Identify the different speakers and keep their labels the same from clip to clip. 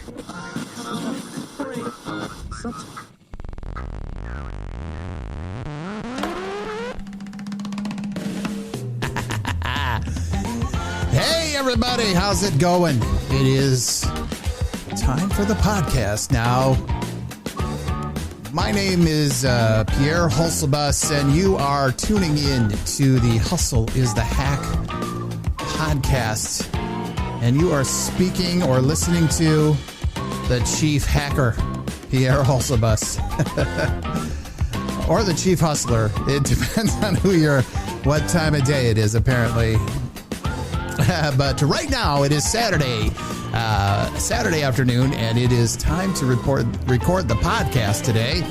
Speaker 1: Hey everybody, how's it going? It is time for the podcast now. My name is Pierre Hulsebus, and you are tuning in to the Hustle is the Hack podcast. And you are speaking or listening to the Chief Hacker, Pierre Hulsebus. Or the Chief Hustler. It depends on what time of day it is, apparently. But right now, it is Saturday afternoon, and it is time to record the podcast today.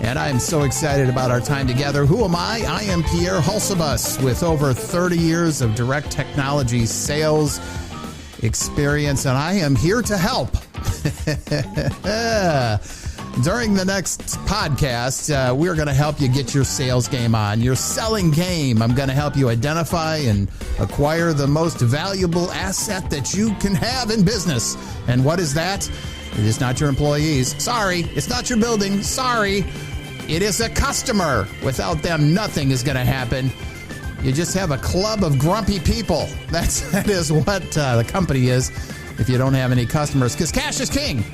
Speaker 1: And I'm so excited about our time together. Who am I? I am Pierre Hulsebus with over 30 years of direct technology sales experience, and I am here to help. During the next podcast, we're going to help you get your sales game on, your selling game. I'm going to help you identify and acquire the most valuable asset that you can have in business. And what is that? It is not your employees. Sorry. It's not your building. Sorry. It is a customer. Without them, nothing is going to happen. You just have a club of grumpy people. That is what the company is if you don't have any customers, because cash is king.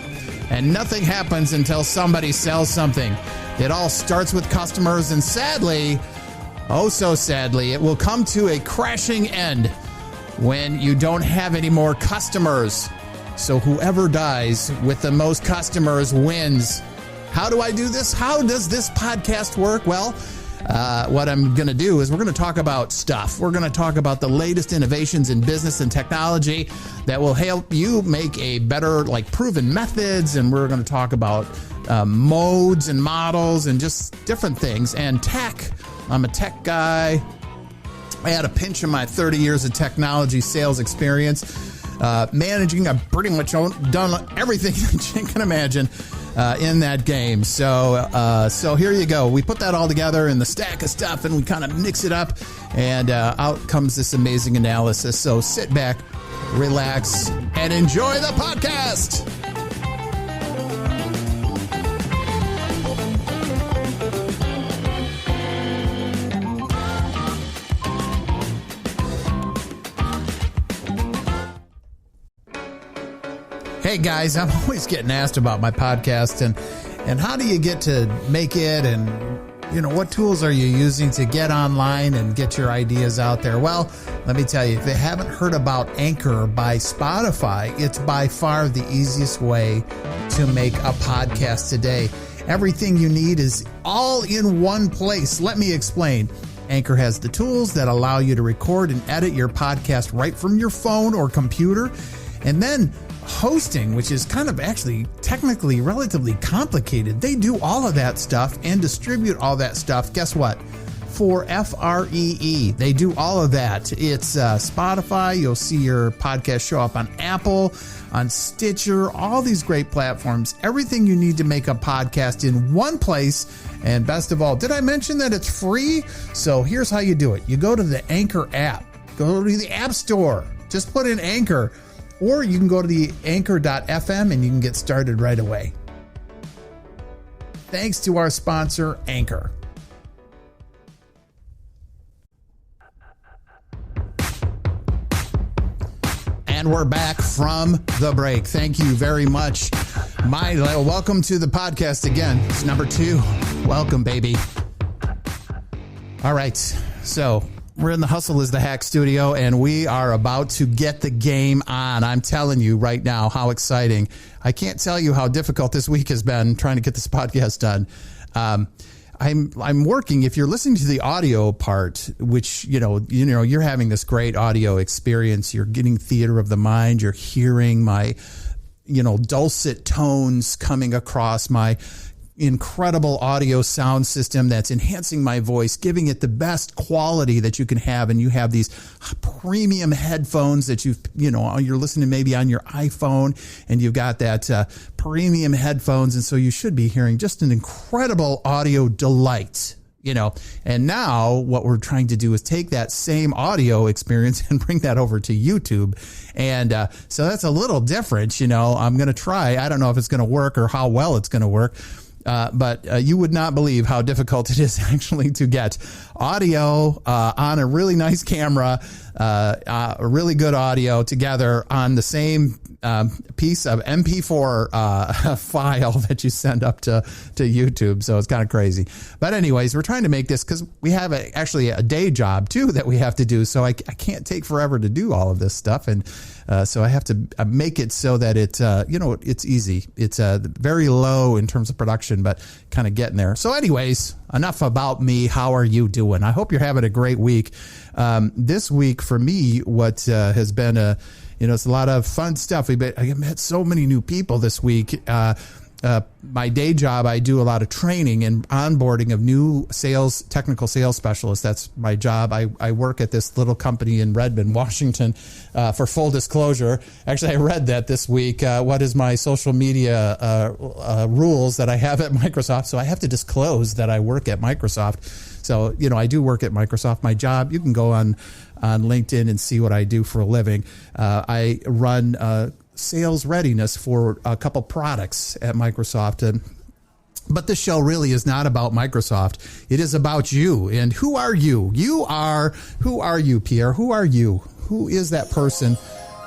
Speaker 1: And nothing happens until somebody sells something. It all starts with customers, and sadly, oh so sadly, it will come to a crashing end when you don't have any more customers. So whoever dies with the most customers wins. How do I do this? How does this podcast work? Well, what I'm going to do is we're going to talk about stuff. We're going to talk about the latest innovations in business and technology that will help you make a better, proven methods. And we're going to talk about modes and models and just different things. And tech. I'm a tech guy. I had a pinch of my 30 years of technology sales experience. Managing, I've pretty much done everything that you can imagine in that game. So here you go. We put that all together in the stack of stuff, and we kind of mix it up, and out comes this amazing analysis. So sit back, relax, and enjoy the podcast. Hey guys, I'm always getting asked about my podcast and how do you get to make it, and what tools are you using to get online and get your ideas out there? Well, let me tell you, if you haven't heard about Anchor by Spotify, it's by far the easiest way to make a podcast today. Everything you need is all in one place. Let me explain. Anchor has the tools that allow you to record and edit your podcast right from your phone or computer, and then hosting, which is kind of actually technically relatively complicated. They do all of that stuff and distribute all that stuff. Guess what? For free. They do all of that. It's Spotify. You'll see your podcast show up on Apple, on Stitcher, all these great platforms. Everything you need to make a podcast in one place. And best of all, did I mention that it's free? So here's how you do it. You go to the Anchor app. Go to the App Store. Just put in Anchor. Or you can go to the anchor.fm and you can get started right away. Thanks to our sponsor, Anchor. And we're back from the break. Thank you very much. Welcome to the podcast again. It's number 2. Welcome, baby. All right. So we're in the Hustle is the Hack studio, and we are about to get the game on. I'm telling you right now how exciting. I can't tell you how difficult this week has been trying to get this podcast done. I'm working. If you're listening to the audio part, which you're having this great audio experience. You're getting theater of the mind. You're hearing my dulcet tones coming across my incredible audio sound system that's enhancing my voice, giving it the best quality that you can have. And you have these premium headphones that you're listening maybe on your iPhone, and you've got that premium headphones. And so you should be hearing just an incredible audio delight. And now what we're trying to do is take that same audio experience and bring that over to YouTube. And so that's a little different. I'm going to try. I don't know if it's going to work or how well it's going to work. But you would not believe how difficult it is actually to get audio on a really nice camera, a really good audio together on the same piece of MP4 file that you send up to YouTube. So it's kind of crazy. But anyways, we're trying to make this because we have actually a day job too that we have to do. So I can't take forever to do all of this stuff. And so I have to make it so that it's easy. It's very low in terms of production, but kind of getting there. So anyways, enough about me. How are you doing? I hope you're having a great week. This week for me, what has been it's a lot of fun stuff. I met so many new people this week. My day job, I do a lot of training and onboarding of new technical sales specialists. That's my job. I work at this little company in Redmond, Washington, for full disclosure. Actually, I read that this week. What is my social media rules that I have at Microsoft? So I have to disclose that I work at Microsoft. So, I do work at Microsoft. My job, you can go on LinkedIn and see what I do for a living. I run sales readiness for a couple products at Microsoft. But this show really is not about Microsoft. It is about you. And who are you? Who are you, Pierre? Who are you? Who is that person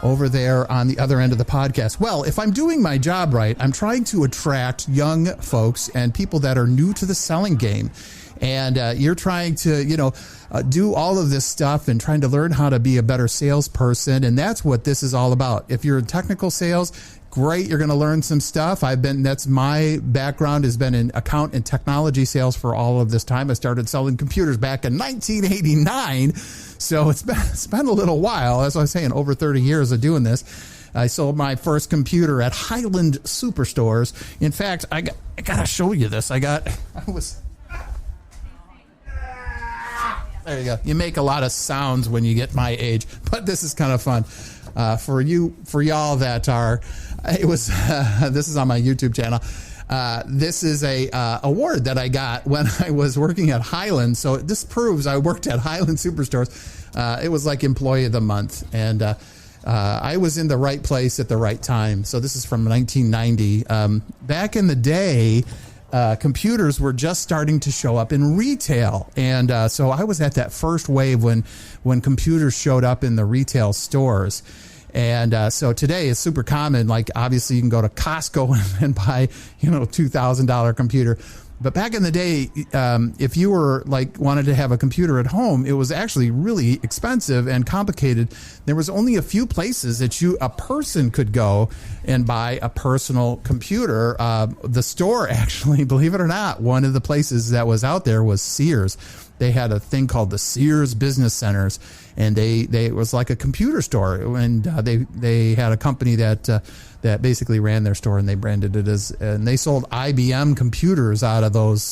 Speaker 1: over there on the other end of the podcast? Well, if I'm doing my job right, I'm trying to attract young folks and people that are new to the selling game. And you're trying to, do all of this stuff and trying to learn how to be a better salesperson. And that's what this is all about. If you're in technical sales, great. You're going to learn some stuff. That's my background has been in account and technology sales for all of this time. I started selling computers back in 1989. So it's been a little while. As I was saying, over 30 years of doing this. I sold my first computer at Highland Superstores. In fact, I got to show you this. There you go. You make a lot of sounds when you get my age, but this is kind of fun. For y'all that are, this is on my YouTube channel. This is a award that I got when I was working at Highland. So this proves I worked at Highland Superstores. It was like Employee of the Month. And I was in the right place at the right time. So this is from 1990. Back in the day, computers were just starting to show up in retail. And so I was at that first wave when computers showed up in the retail stores. And so today it's super common. Like obviously you can go to Costco and buy, $2,000 computer. But back in the day, if you were wanted to have a computer at home, it was actually really expensive and complicated. There was only a few places that a person could go and buy a personal computer. The store actually, believe it or not, one of the places that was out there was Sears. They had a thing called the Sears Business Centers, and it was like a computer store. And they had a company that basically ran their store, and they branded it and they sold IBM computers out of those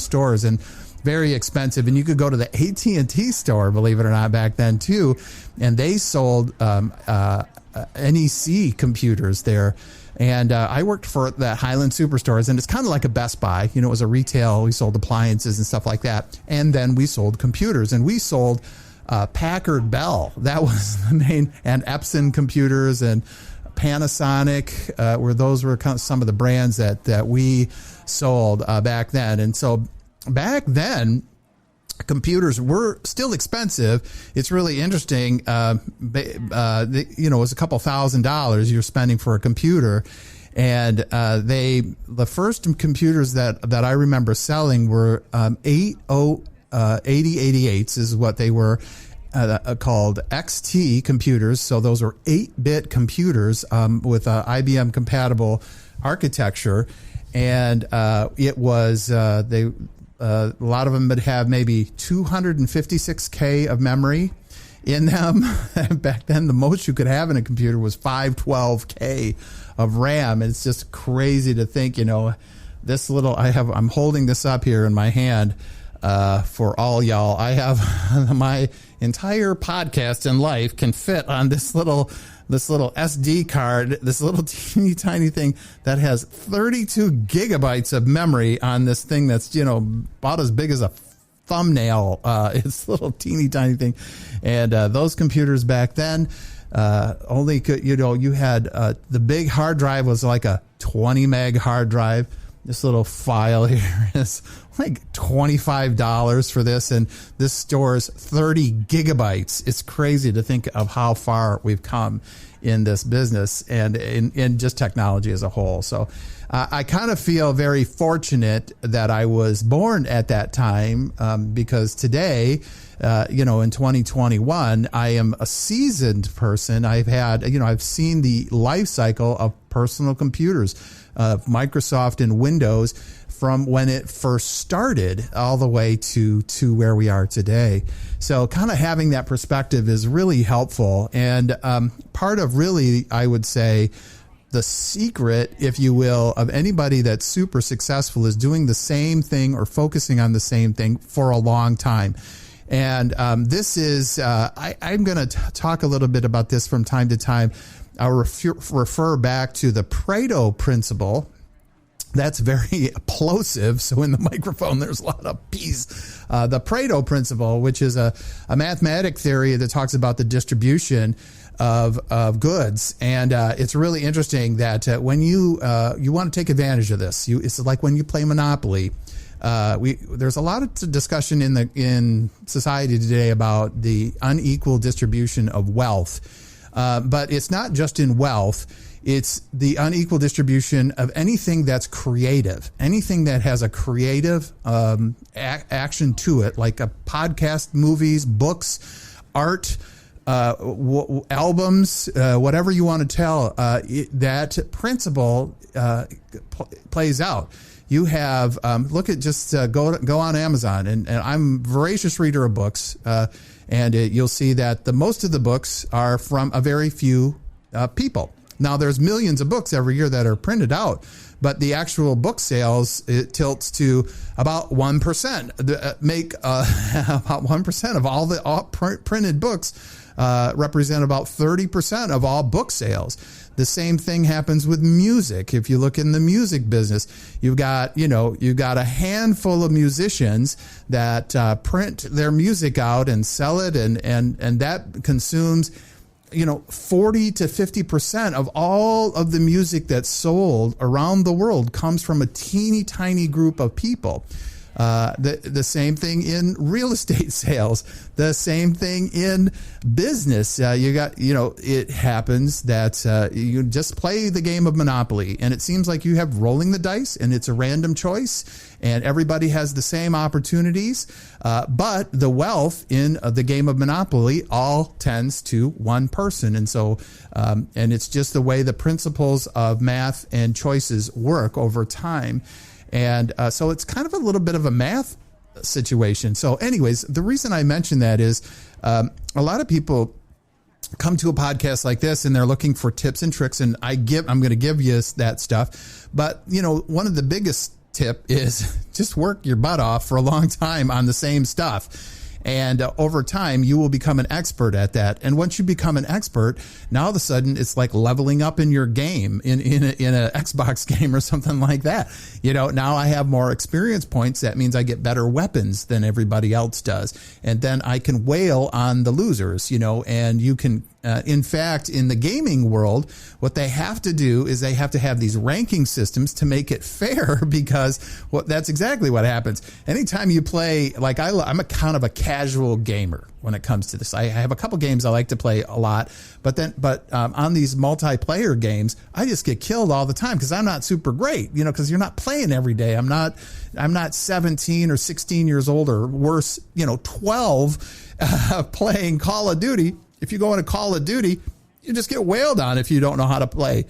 Speaker 1: stores, and very expensive. And you could go to the AT&T store, believe it or not, back then too, and they sold NEC computers there. And I worked for the Highland Superstores, and it's kind of like a Best Buy. It was a retail. We sold appliances and stuff like that. And then we sold computers, and we sold Packard Bell. That was the main, and Epson computers and Panasonic, those were kind of some of the brands that we sold back then. And so back then, computers were still expensive. It's really interesting. It was a couple $1,000s you're spending for a computer. And the first computers that I remember selling were 8088s is what they were. Called XT computers. So those were 8-bit computers with IBM compatible architecture. And it was, a lot of them would have maybe 256K of memory in them. Back then, the most you could have in a computer was 512K of RAM. It's just crazy to think, this little, I'm holding this up here in my hand. For all y'all, I have my entire podcast and life can fit on this little this little SD card, this little teeny tiny thing that has 32 gigabytes of memory on this thing that's, about as big as a thumbnail. It's a little teeny tiny thing. And those computers back then only could, you had the big hard drive was like a 20 meg hard drive. This little file here is like $25 for this, and this stores 30 gigabytes. It's crazy to think of how far we've come in this business and in just technology as a whole. So I kind of feel very fortunate that I was born at that time, because today, in 2021, I am a seasoned person. I've seen the life cycle of personal computers, Microsoft and Windows, from when it first started all the way to where we are today. So kind of having that perspective is really helpful. And part of really, I would say, the secret, if you will, of anybody that's super successful is doing the same thing or focusing on the same thing for a long time. And this is, I'm going to talk a little bit about this from time to time. I'll refer back to the Pareto principle. That's very plosive. So in the microphone, there's a lot of P's. The Pareto principle, which is a mathematic theory that talks about the distribution of goods. And it's really interesting that when you want to take advantage of this, it's like when you play Monopoly. There's a lot of discussion in society today about the unequal distribution of wealth. But it's not just in wealth. It's the unequal distribution of anything that's creative, anything that has a creative action to it, like a podcast, movies, books, art, albums, whatever you want to tell. That principle plays out. You have look at just go on Amazon, and I'm a voracious reader of books. And you'll see that most of the books are from a very few people. Now, there's millions of books every year that are printed out, but the actual book sales, it tilts to about 1%. Make about 1% of all printed books represent about 30% of all book sales. The same thing happens with music. If you look in the music business, you've got a handful of musicians that print their music out and sell it, and that consumes 40 to 50% of all of the music that's sold around the world comes from a teeny tiny group of people. The same thing in real estate sales, the same thing in business. It happens that you just play the game of Monopoly, and it seems like you have rolling the dice, and it's a random choice, and everybody has the same opportunities. But the wealth in the game of Monopoly all tends to one person. And so, and it's just the way the principles of math and choices work over time. And so it's kind of a little bit of a math situation. So anyways, the reason I mention that is a lot of people come to a podcast like this and they're looking for tips and tricks, and I'm going to give you that stuff. But, one of the biggest tip is just work your butt off for a long time on the same stuff. And over time, you will become an expert at that. And once you become an expert, now all of a sudden, it's like leveling up in your game, in an Xbox game or something like that. Now I have more experience points. That means I get better weapons than everybody else does. And then I can wail on the losers, and you can, in fact, in the gaming world, what they have to do is they have to have these ranking systems to make it fair, because that's exactly what happens. Anytime you play, like I'm a kind of a casual gamer when it comes to this. I have a couple games I like to play a lot, but on these multiplayer games, I just get killed all the time because I'm not super great, because you're not playing every day. I'm not 17 or 16 years old, or worse, 12 playing Call of Duty. If you go into Call of Duty, you just get wailed on if you don't know how to play.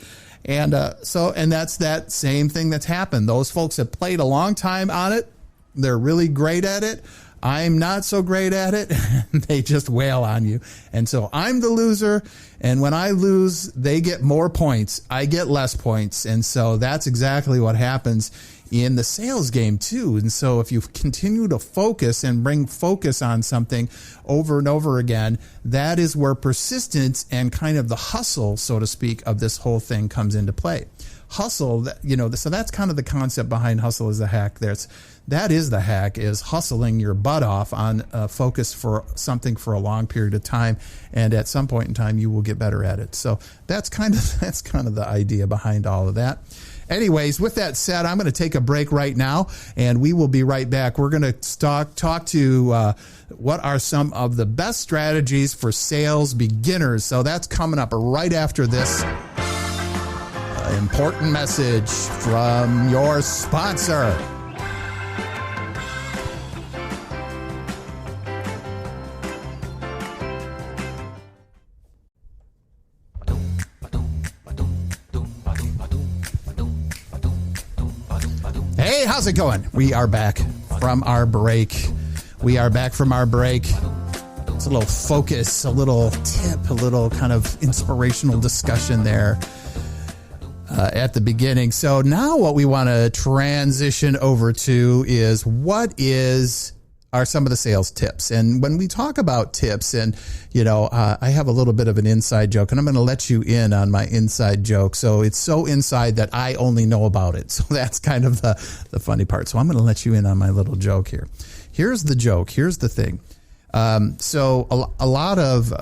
Speaker 1: And and that's that same thing that's happened. Those folks have played a long time on it. They're really great at it. I'm not so great at it. They just wail on you. And so I'm the loser. And when I lose, they get more points. I get less points. And so that's exactly what happens in the sales game too. And so if you continue to focus and bring focus on something over and over again, that is where persistence and kind of the hustle, so to speak, of this whole thing comes into play. Hustle, so that's kind of the concept behind hustle is the hack. That is the hack, is hustling your butt off on focus for something for a long period of time, and at some point in time you will get better at it. So that's kind of the idea behind all of that. Anyways, with that said, I'm going to take a break right now, and we will be right back. We're going to talk to what are some of the best strategies for sales beginners. So that's coming up right after this important message from your sponsor. Hey, how's it going? We are back from our break. It's a little focus, a little tip, a little kind of inspirational discussion there at the beginning. So now what we want to transition over to is are some of the sales tips. And when we talk about tips, and I have a little bit of an inside joke, and I'm going to let you in on my inside joke. So it's so inside that I only know about it. So that's kind of the funny part. So I'm going to let you in on my little joke here. Here's the joke. Here's the thing. So a lot of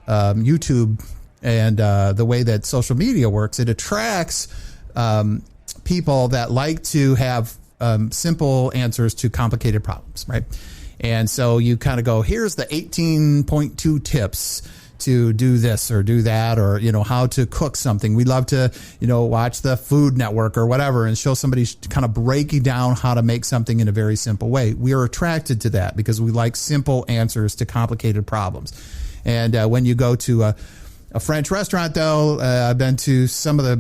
Speaker 1: YouTube and the way that social media works, it attracts people that like to have simple answers to complicated problems, right? And so you kind of go, here's the 18.2 tips to do this or do that, or, how to cook something. We love to, watch the Food Network or whatever and show somebody kind of breaking down how to make something in a very simple way. We are attracted to that because we like simple answers to complicated problems. And when you go to a French restaurant, though, I've been to some of the,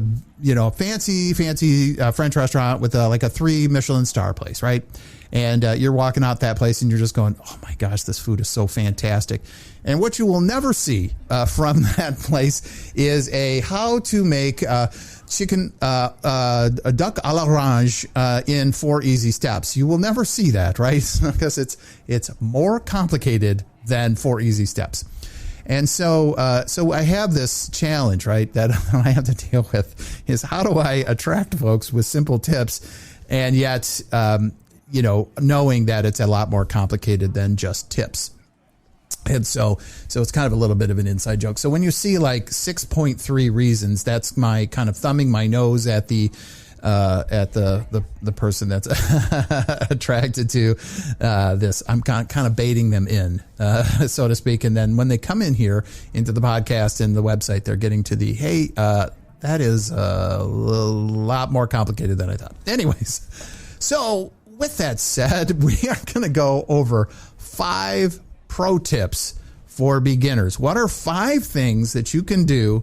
Speaker 1: fancy French restaurant with like a 3 Michelin star place, right? And you're walking out that place and you're just going, oh my gosh, this food is so fantastic. And what you will never see from that place is how to make chicken, a duck à l'orange in 4 easy steps. You will never see that, right? Because it's more complicated than 4 easy steps. And so I have this challenge, right, that I have to deal with, is how do I attract folks with simple tips and yet, knowing that it's a lot more complicated than just tips. And so it's kind of a little bit of an inside joke. So when you see like 6.3 reasons, that's my kind of thumbing my nose at the person that's attracted to this. I'm kind of baiting them in, so to speak. And then when they come in here into the podcast and the website, they're getting to the, hey, that is a lot more complicated than I thought. Anyways, so with that said, we are going to go over 5 pro tips for beginners. What are 5 things that you can do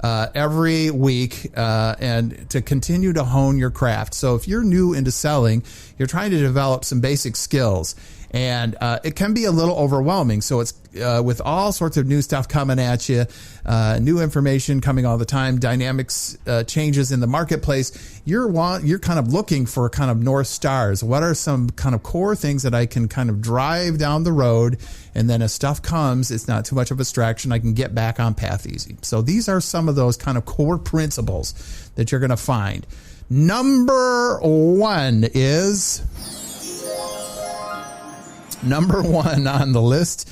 Speaker 1: every week and to continue to hone your craft? So if you're new into selling, you're trying to develop some basic skills, and it can be a little overwhelming. So it's with all sorts of new stuff coming at you, new information coming all the time, dynamics, changes in the marketplace. You're kind of looking for kind of North Stars. What are some kind of core things that I can kind of drive down the road, and then as stuff comes, it's not too much of a distraction. I can get back on path easy. So these are some of those kind of core principles that you're going to find. Number one on the list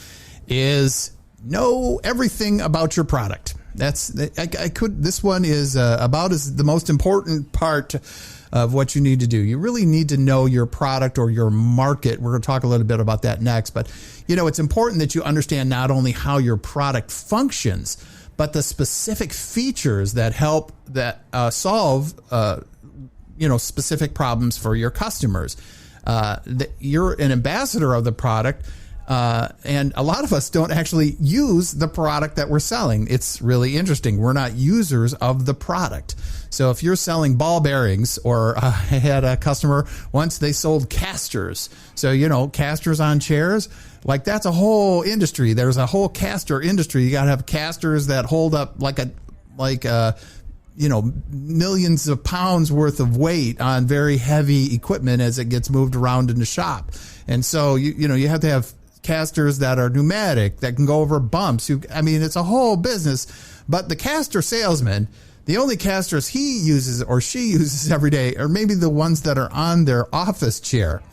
Speaker 1: is know everything about your product. This one is about as the most important part of what you need to do. You really need to know your product or your market. We're going to talk a little bit about that next, but it's important that you understand not only how your product functions, but the specific features that help solve specific problems for your customers. You're an ambassador of the product, And a lot of us don't actually use the product that we're selling. It's really interesting. We're not users of the product. So if you're selling ball bearings, or I had a customer once, they sold casters. So, casters on chairs, like that's a whole industry. There's a whole caster industry. You got to have casters that hold up like millions of pounds worth of weight on very heavy equipment as it gets moved around in the shop. And so, you have to have casters that are pneumatic, that can go over bumps. It's a whole business. But the caster salesman, the only casters he uses or she uses every day are maybe the ones that are on their office chair.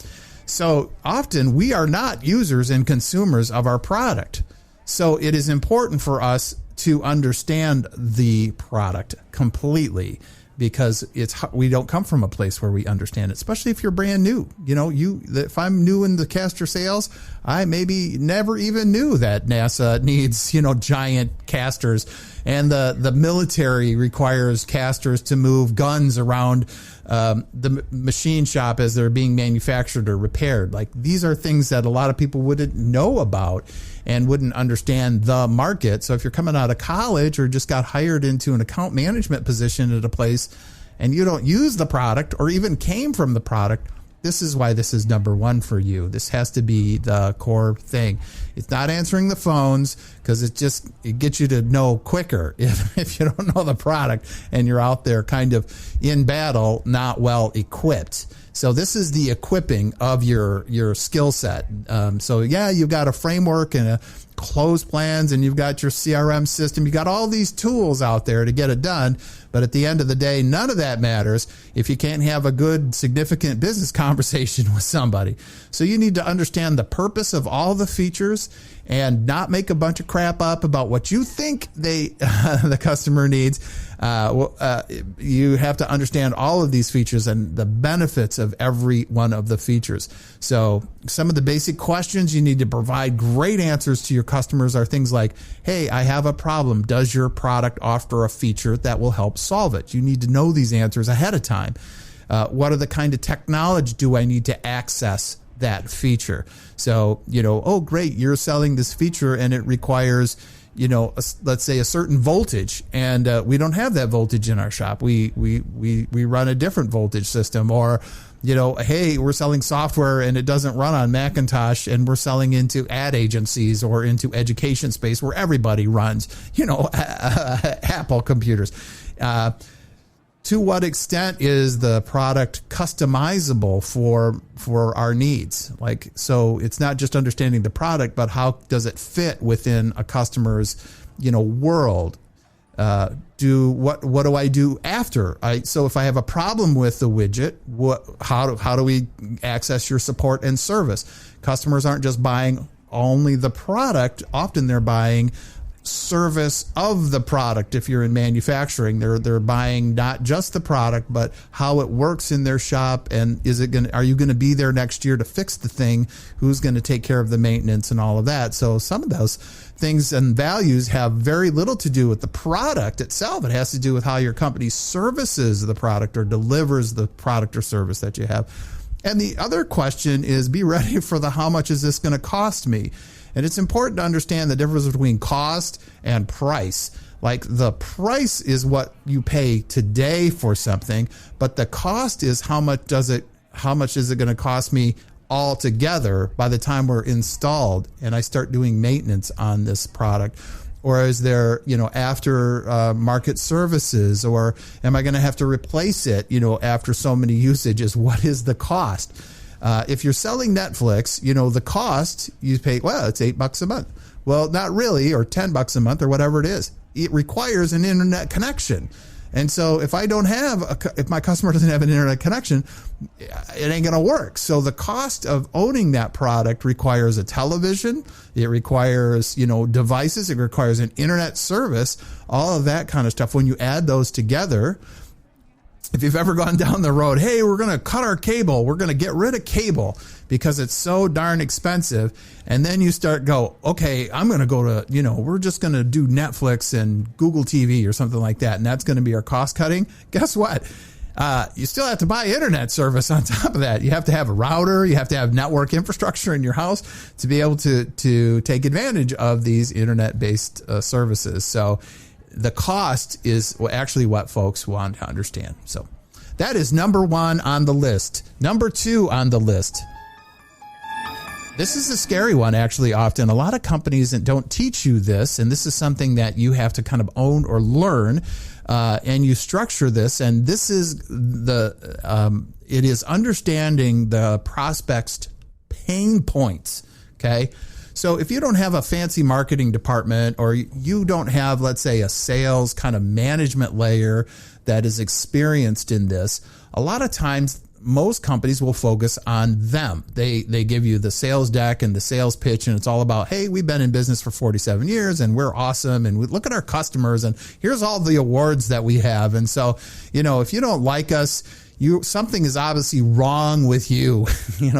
Speaker 1: So often we are not users and consumers of our product. So it is important for us to understand the product completely, because we don't come from a place where we understand it, especially if you're brand new. If I'm new in the caster sales, I maybe never even knew that NASA needs, giant casters, and the military requires casters to move guns around the machine shop as they're being manufactured or repaired. Like, these are things that a lot of people wouldn't know about and wouldn't understand the market. So if you're coming out of college or just got hired into an account management position at a place and you don't use the product or even came from the product, this is why this is number one for you. This has to be the core thing. It's not answering the phones, because it gets you to know quicker if you don't know the product and you're out there kind of in battle, not well equipped. So this is the equipping of your skill set. You've got a framework and a close plans, and you've got your CRM system. You got all these tools out there to get it done. But at the end of the day, none of that matters if you can't have a good, significant business conversation with somebody. So you need to understand the purpose of all the features and not make a bunch of crap up about what you think the customer needs. You have to understand all of these features and the benefits of every one of the features. So some of the basic questions you need to provide great answers to your customers are things like, hey, I have a problem. Does your product offer a feature that will help solve it? You need to know these answers ahead of time. What are the kind of technology do I need to access that feature? So, oh, great, you're selling this feature and it requires, let's say a certain voltage, and we don't have that voltage in our shop. We run a different voltage system. Or, hey, we're selling software and it doesn't run on Macintosh, and we're selling into ad agencies or into education space where everybody runs, Apple computers. To what extent is the product customizable for our needs? So it's not just understanding the product, but how does it fit within a customer's, world? What do I do after? So if I have a problem with the widget, how do we access your support and service? Customers aren't just buying only the product. Often they're buying service of the product. If you're in manufacturing, they're buying not just the product, but how it works in their shop, and are you going to be there next year to fix the thing? Who's going to take care of the maintenance and all of that? So some of those things and values have very little to do with the product itself. It has to do with how your company services the product or delivers the product or service that you have. And the other question is, be ready for the how much is this going to cost me? And it's important to understand the difference between cost and price. Like, the price is what you pay today for something, but the cost is how much is it going to cost me altogether by the time we're installed and I start doing maintenance on this product? Or is there, after market services, or am I going to have to replace it, after so many usages? What is the cost? If you're selling Netflix, the cost you pay, it's $8 a month. Well, not really, or $10 a month, or whatever it is. It requires an internet connection. And so if my customer doesn't have an internet connection, it ain't going to work. So the cost of owning that product requires a television. It requires, devices. It requires an internet service, all of that kind of stuff. When you add those together, if you've ever gone down the road, hey, we're going to cut our cable, we're going to get rid of cable because it's so darn expensive. And then you okay, I'm going to go to, we're just going to do Netflix and Google TV or something like that. And that's going to be our cost cutting. Guess what? You still have to buy internet service on top of that. You have to have a router. You have to have network infrastructure in your house to be able to take advantage of these internet-based services. So the cost is actually what folks want to understand. So that is number 1 on the list. Number 2 on the list. This is a scary one, actually, often. A lot of companies don't teach you this, and this is something that you have to kind of own or learn, and you structure this. And this is it is understanding the prospect's pain points, okay? So if you don't have a fancy marketing department, or you don't have, let's say, a sales kind of management layer that is experienced in this, a lot of times most companies will focus on them. They give you the sales deck and the sales pitch, and it's all about, hey, we've been in business for 47 years and we're awesome, and we look at our customers and here's all the awards that we have. And so, if you don't like us, something is obviously wrong with you.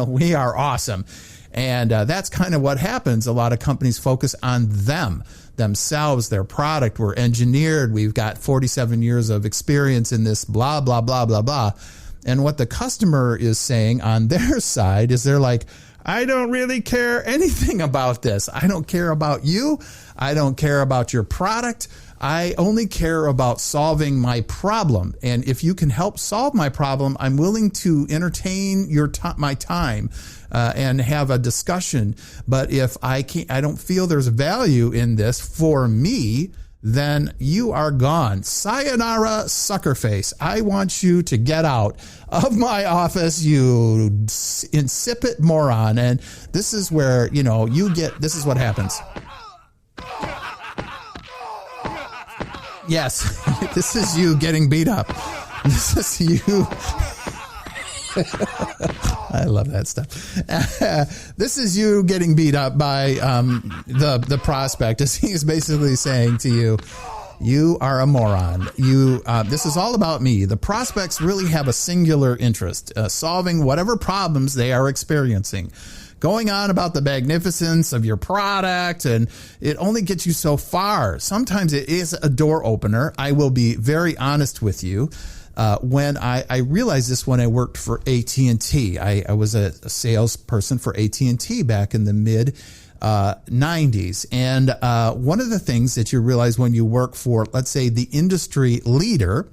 Speaker 1: We are awesome. And that's kind of what happens. A lot of companies focus on themselves, their product. We're engineered. We've got 47 years of experience in this, blah, blah, blah, blah, blah. And what the customer is saying on their side is they're like, I don't really care anything about this. I don't care about you. I don't care about your product. I only care about solving my problem. And if you can help solve my problem, I'm willing to entertain my time and have a discussion. But if I don't feel there's value in this for me, then you are gone. Sayonara, suckerface. I want you to get out of my office, you insipid moron. And this is where, this is what happens. Yes, this is you getting beat up. This is you. I love that stuff. This is you getting beat up by the prospect. He's basically saying to you, you are a moron. This is all about me. The prospects really have a singular interest, solving whatever problems they are experiencing. Going on about the magnificence of your product, and it only gets you so far. Sometimes it is a door opener. I will be very honest with you. When I realized this when I worked for AT&T. I was a salesperson for AT&T back in the mid 90s. And one of the things that you realize when you work for, let's say, the industry leader,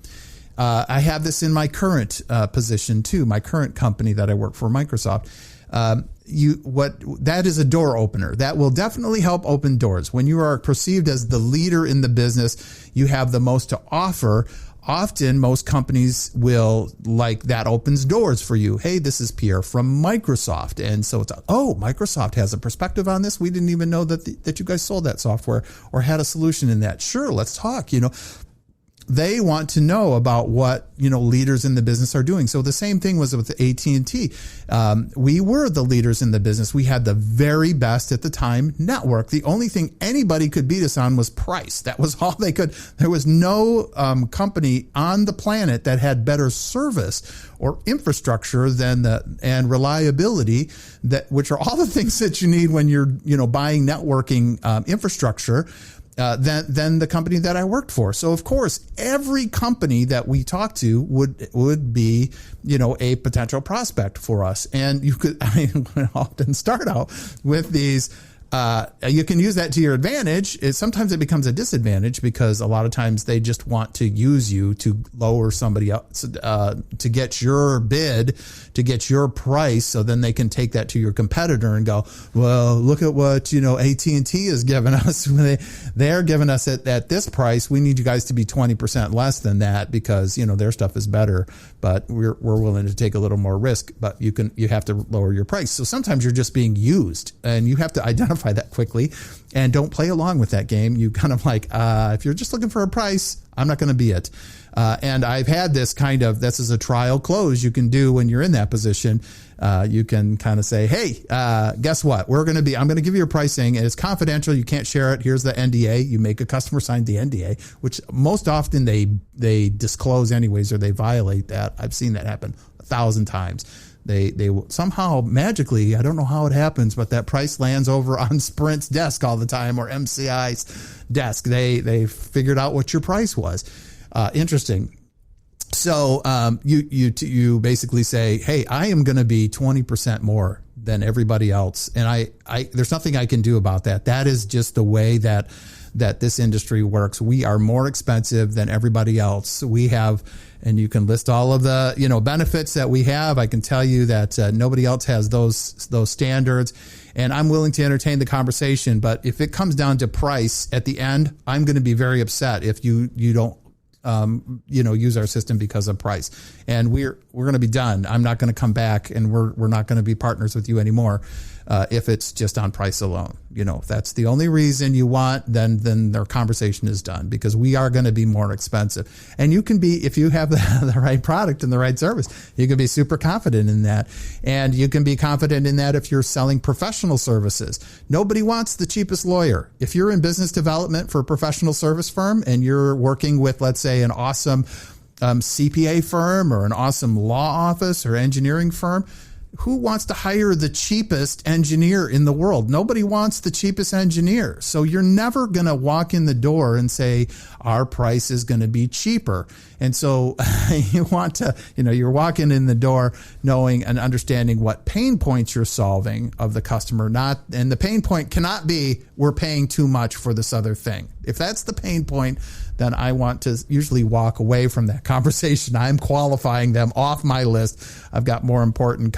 Speaker 1: I have this in my current position too, my current company that I work for, Microsoft. That is a door opener. That will definitely help open doors. When you are perceived as the leader in the business, you have the most to offer. Often, most companies will, that opens doors for you. Hey, this is Pierre from Microsoft. And so it's, Microsoft has a perspective on this. We didn't even know that you guys sold that software or had a solution in that. Sure, let's talk. They want to know about what, leaders in the business are doing. So the same thing was with AT&T. We were the leaders in the business. We had the very best at the time network. The only thing anybody could beat us on was price. That was all they could. There was no company on the planet that had better service or infrastructure and reliability, which are all the things that you need when you're, buying networking infrastructure. Than the company that I worked for. So of course, every company that we talked to would be, a potential prospect for us. And you could often start out with these. You can use that to your advantage. Sometimes it becomes a disadvantage because a lot of times they just want to use you to lower somebody else, to get your bid, to get your price. So then they can take that to your competitor and go, well, look at what, AT&T is giving us. They're giving us at this price. We need you guys to be 20% less than that because, their stuff is better, but we're willing to take a little more risk, but you have to lower your price. So sometimes you're just being used and you have to identify that quickly and don't play along with that game. You kind of if you're just looking for a price, I'm not going to be it. And I've had this is a trial close you can do when you're in that position. You can kind of say, hey, guess what? I'm going to give you your pricing and it's confidential. You can't share it. Here's the NDA. You make a customer sign the NDA, which most often they disclose anyways, or they violate that. I've seen that happen 1,000 times. They somehow magically, I don't know how it happens, but that price lands over on Sprint's desk all the time or MCI's desk. They figured out what your price was. Interesting. So you basically say, hey, I am going to be 20% more than everybody else. And I there's nothing I can do about that. That is just the way that this industry works. We are more expensive than everybody else. We have, and you can list all of the, benefits that we have. I can tell you that nobody else has those standards, and I'm willing to entertain the conversation. But if it comes down to price at the end, I'm going to be very upset if you don't use our system because of price, and we're going to be done. I'm not going to come back, and we're not going to be partners with you anymore if it's just on price alone. If that's the only reason you want, then their conversation is done, because we are going to be more expensive. And you can be, if you have the right product and the right service, you can be super confident in that. And you can be confident in that if you're selling professional services. Nobody wants the cheapest lawyer. If you're in business development for a professional service firm and you're working with, let's say, an awesome CPA firm or an awesome law office or engineering firm, who wants to hire the cheapest engineer in the world? Nobody wants the cheapest engineer. So you're never going to walk in the door and say, our price is going to be cheaper. And so you want to, you're walking in the door knowing and understanding what pain points you're solving of the customer, and the pain point cannot be, we're paying too much for this other thing. If that's the pain point, then I want to usually walk away from that conversation. I'm qualifying them off my list. I've got more important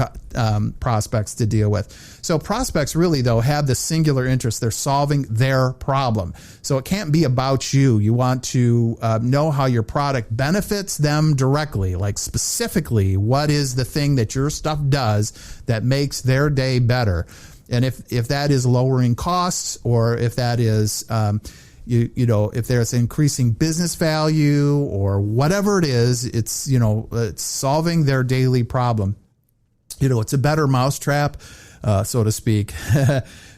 Speaker 1: prospects to deal with. So prospects really, though, have the singular interest. They're solving their problem. So it can't be about you. You want to know how your product benefits them directly, like specifically what is the thing that your stuff does that makes their day better. And if that is lowering costs, or if that is if there's increasing business value or whatever it is, it's solving their daily problem. It's a better mousetrap, so to speak.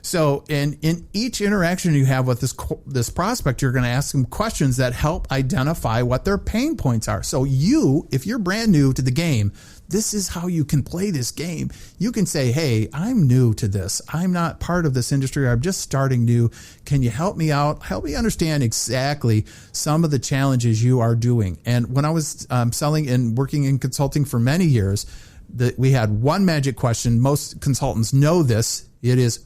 Speaker 1: So in each interaction you have with this prospect, you're going to ask them questions that help identify what their pain points are. So if you're brand new to the game, this is how you can play this game. You can say, hey, I'm new to this. I'm not part of this industry. I'm just starting new. Can you help me out? Help me understand exactly some of the challenges you are doing. And when I was selling and working in consulting for many years, we had one magic question. Most consultants know this. It is,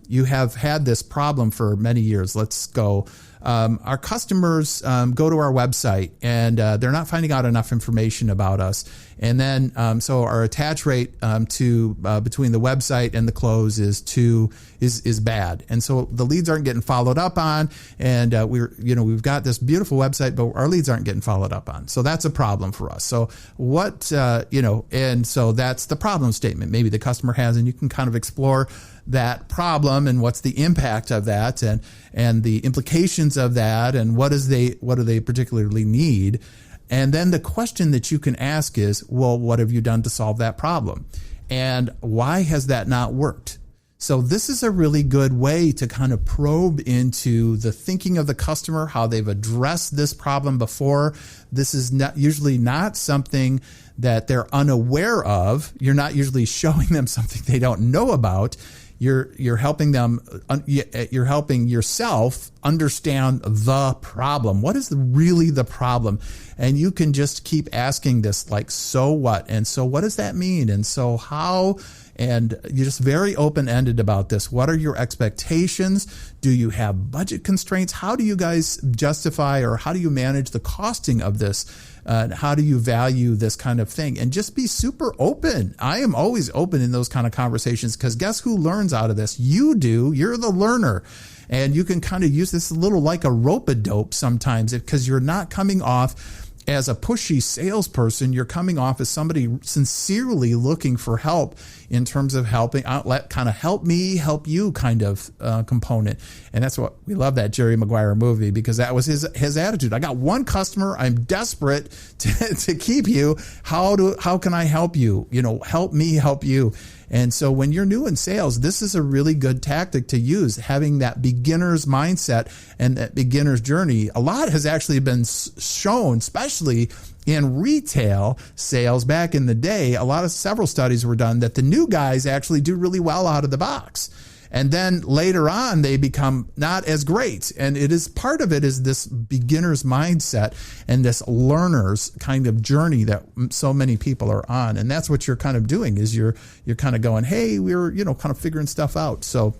Speaker 1: you have had this problem for many years. Let's go. Our customers go to our website and they're not finding out enough information about us. And then so our attach rate between the website and the close is bad. And so the leads aren't getting followed up on. And we've got this beautiful website, but our leads aren't getting followed up on. So that's a problem for us. So and so that's the problem statement maybe the customer has, and you can kind of explore that problem and what's the impact of that and the implications of that and what do they particularly need. And then the question that you can ask is, well, what have you done to solve that problem? And why has that not worked? So this is a really good way to kind of probe into the thinking of the customer, how they've addressed this problem before. This is usually not something that they're unaware of. You're not usually showing them something they don't know about. You're helping them. You're helping yourself understand the problem. What is really the problem? And you can just keep asking this, like, so what? And so what does that mean? And so how? And you're just very open-ended about this. What are your expectations? Do you have budget constraints? How do you guys justify, or how do you manage the costing of this? How do you value this kind of thing? And just be super open. I am always open in those kind of conversations, because guess who learns out of this? You do. You're the learner. And you can kind of use this a little like a rope-a-dope sometimes, because you're not coming off as a pushy salesperson. You're coming off as somebody sincerely looking for help in terms of helping out, kind of help me, help you kind of component. And that's what we love, that Jerry Maguire movie, because that was his attitude. I got one customer. I'm desperate to keep you. How can I help you? Help me, help you. And so when you're new in sales, this is a really good tactic to use, having that beginner's mindset and that beginner's journey. A lot has actually been shown, especially in retail sales back in the day. Several studies were done that the new guys actually do really well out of the box. And then later on, they become not as great. And it is part of it is this beginner's mindset and this learner's kind of journey that so many people are on. And that's what you're kind of doing is you're kind of going, hey, we're, kind of figuring stuff out. So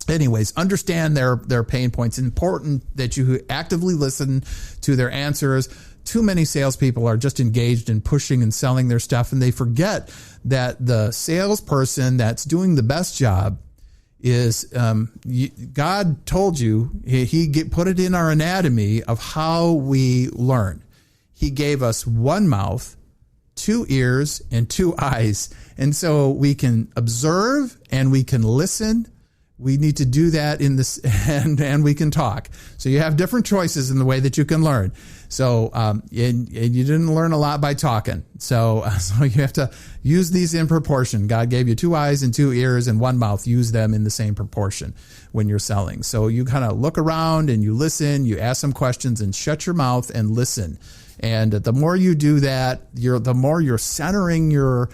Speaker 1: anyways, understand their pain points. It's important that you actively listen to their answers. Too many salespeople are just engaged in pushing and selling their stuff, and they forget that the salesperson that's doing the best job is God told you, he put it in our anatomy of how we learn. He gave us one mouth, 2 ears, and 2 eyes. And so we can observe and we can listen. We need to do that in this, and we can talk. So you have different choices in the way that you can learn. So, and you didn't learn a lot by talking. So you have to use these in proportion. God gave you 2 eyes and 2 ears and 1 mouth. Use them in the same proportion when you're selling. So you kind of look around and you listen, you ask some questions and shut your mouth and listen. And the more you do that, the more you're centering your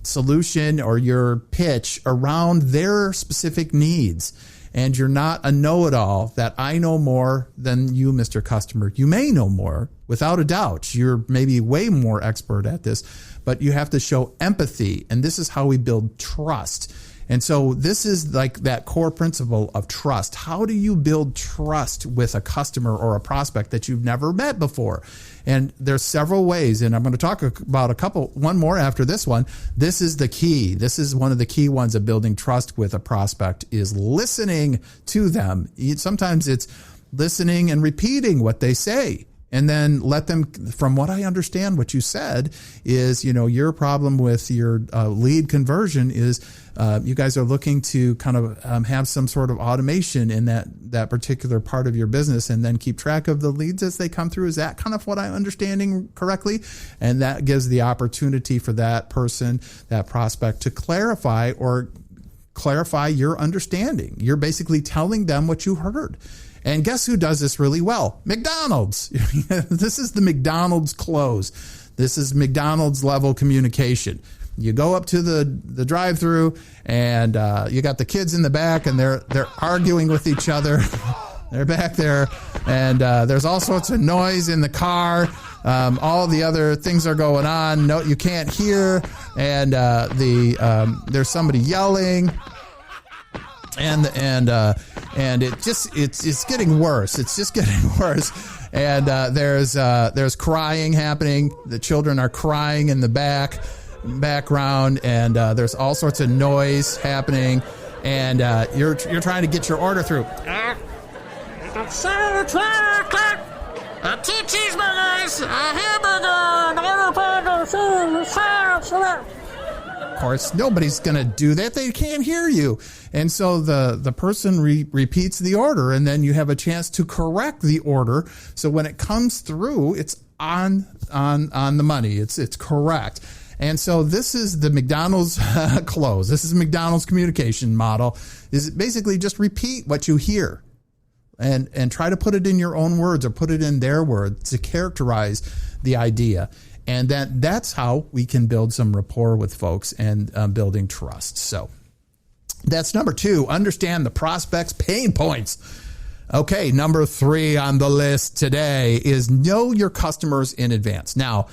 Speaker 1: solution or your pitch around their specific needs. And you're not a know-it-all that I know more than you, Mr. Customer. You may know more, without a doubt. You're maybe way more expert at this, but you have to show empathy. And this is how we build trust. And so this is like that core principle of trust. How do you build trust with a customer or a prospect that you've never met before? And there's several ways, and I'm going to talk about one more after this one. This is the key. This is one of the key ones of building trust with a prospect is listening to them. Sometimes it's listening and repeating what they say. And then let them, from what I understand, what you said is, your problem with your lead conversion is you guys are looking to kind of have some sort of automation in that particular part of your business and then keep track of the leads as they come through. Is that kind of what I'm understanding correctly? And that gives the opportunity for that person, that prospect, to clarify your understanding. You're basically telling them what you heard. And guess who does this really well? McDonald's. This is the McDonald's close. This is McDonald's level communication. You go up to the drive-through and you got the kids in the back and they're arguing with each other. They're back there and there's all sorts of noise in the car. All the other things are going on. No, you can't hear. And there's somebody yelling. And it's getting worse. It's just getting worse. And there's crying happening. The children are crying in the background, and there's all sorts of noise happening. And you're trying to get your order through.
Speaker 2: It's 7 o'clock. 2 cheeseburgers, a hamburger,
Speaker 1: Of course, nobody's going to do that. They can't hear you. And so the person repeats the order, and then you have a chance to correct the order. So when it comes through, it's on the money. It's correct. And so this is the McDonald's close. This is McDonald's communication model. Is basically just repeat what you hear and try to put it in your own words or put it in their words to characterize the idea. And that's how we can build some rapport with folks and building trust. So that's number 2, understand the prospect's pain points. Okay, number 3 on the list today is know your customers in advance. Now,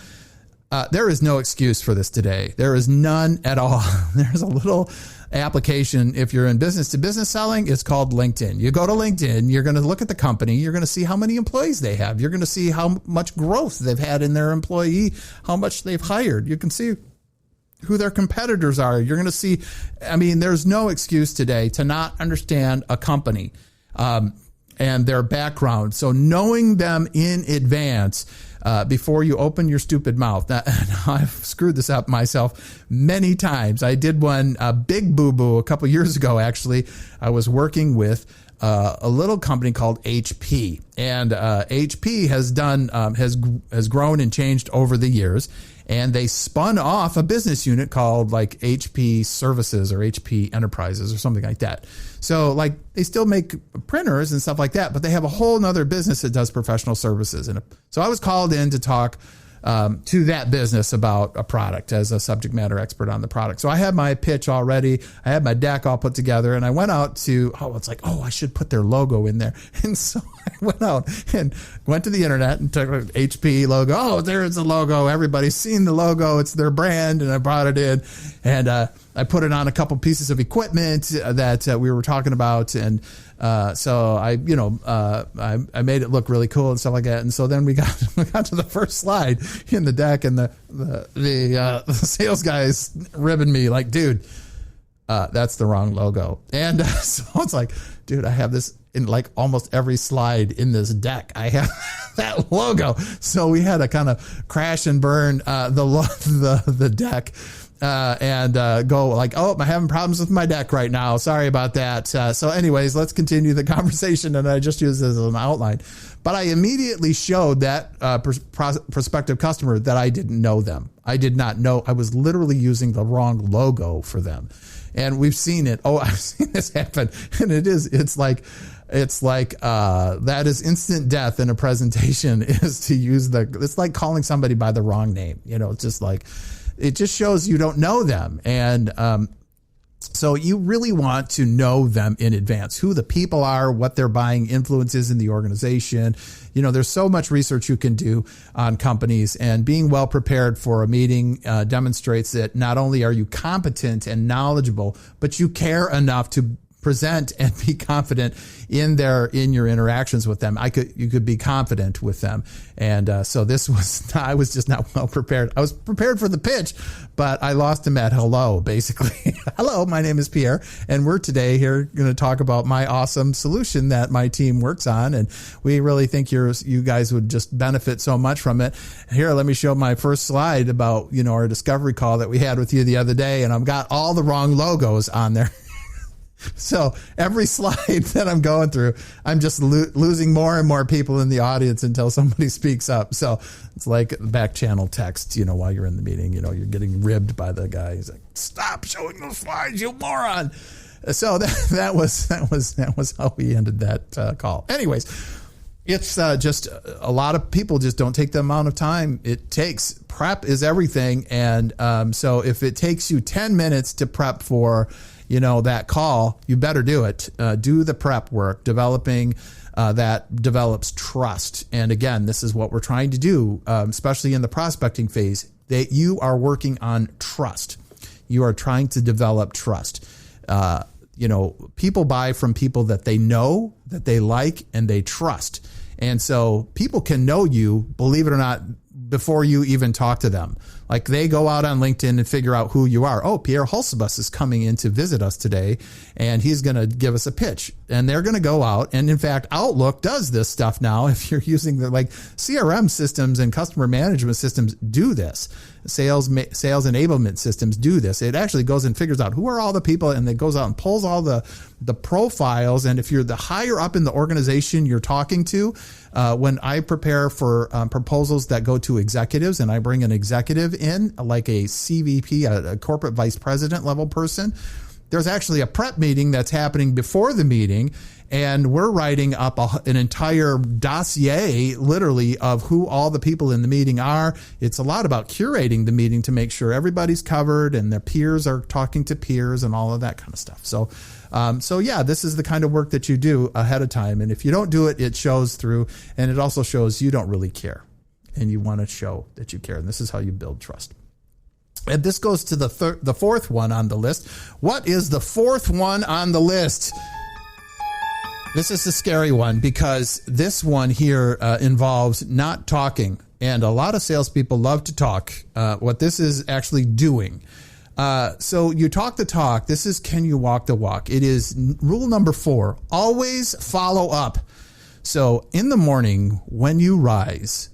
Speaker 1: there is no excuse for this today. There is none at all. There's a little application. If you're in business to business selling, it's called LinkedIn. You go to LinkedIn, you're going to look at the company. You're going to see how many employees they have. You're going to see how much growth they've had in their employee, how much they've hired. You can see who their competitors are. You're going to see, there's no excuse today to not understand a company and their background. So knowing them in advance before you open your stupid mouth. Now, I've screwed this up myself many times. I did one big boo-boo a couple years ago, actually. I was working with a little company called HP. And HP has grown and changed over the years. And they spun off a business unit called like HP Services or HP Enterprises or something like that. So like they still make printers and stuff like that, but they have a whole nother business that does professional services. And so I was called in to talk to that business about a product as a subject matter expert on the product. So I had my pitch already. I had my deck all put together, and I went out to, I should put their logo in there. And so I went out and went to the internet and took an HP logo. Oh, there's the logo. Everybody's seen the logo. It's their brand. And I brought it in, and I put it on a couple pieces of equipment that we were talking about. And so I made it look really cool and stuff like that. And so then we got to the first slide in the deck, and the sales guys ribbing me like, dude, that's the wrong logo. And so it's like, dude, I have this in like almost every slide in this deck. I have that logo. So we had to kind of crash and burn the deck. And go like, oh, I'm having problems with my deck right now. Sorry about that. So anyways, let's continue the conversation. And I just used this as an outline. But I immediately showed that prospective customer that I didn't know them. I did not know. I was literally using the wrong logo for them. And we've seen it. Oh, I've seen this happen. And it's like that is instant death in a presentation, is to use it's like calling somebody by the wrong name. It's just like, it just shows you don't know them. And so you really want to know them in advance, who the people are, what their buying influence is in the organization. There's so much research you can do on companies, and being well prepared for a meeting demonstrates that not only are you competent and knowledgeable, but you care enough to present and be confident in your interactions with them. You could be confident with them. And so I was just not well prepared. I was prepared for the pitch, but I lost him at hello, basically. Hello, my name is Pierre, and we're today here going to talk about my awesome solution that my team works on. And we really think you guys would just benefit so much from it. Here, let me show my first slide about, our discovery call that we had with you the other day. And I've got all the wrong logos on there. So every slide that I'm going through, I'm just losing more and more people in the audience until somebody speaks up. So it's like back channel text, while you're in the meeting, you're getting ribbed by the guy. He's like, stop showing those slides, you moron. So that was how we ended that call. Anyways, it's just a lot of people just don't take the amount of time it takes. Prep is everything. And so if it takes you 10 minutes to prep for that call, you better do it. Do the prep work. Developing that develops trust. And again, this is what we're trying to do, especially in the prospecting phase, that you are working on trust. You are trying to develop trust. People buy from people that they know, that they like, and they trust. And so people can know you, believe it or not, before you even talk to them. Like they go out on LinkedIn and figure out who you are. Oh, Pierre Hulsebus is coming in to visit us today, and he's going to give us a pitch. And they're going to go out. And in fact, Outlook does this stuff now. If you're using CRM systems and customer management systems do this. Sales enablement systems do this. It actually goes and figures out who are all the people, and it goes out and pulls all the profiles. And if you're the higher up in the organization you're talking to, when I prepare for proposals that go to executives, and I bring an executive in, like a CVP, a corporate vice president level person, there's actually a prep meeting that's happening before the meeting. And we're writing up an entire dossier, literally, of who all the people in the meeting are. It's a lot about curating the meeting to make sure everybody's covered and their peers are talking to peers and all of that kind of stuff. So yeah, this is the kind of work that you do ahead of time. And if you don't do it, it shows through, and it also shows you don't really care, and you want to show that you care. And this is how you build trust. And this goes to the fourth one on the list. What is the fourth one on the list? This is the scary one, because this one here involves not talking. And a lot of salespeople love to talk. What this is actually doing. So you talk the talk. This is, can you walk the walk? It is rule number 4. Always follow up. So in the morning when you rise,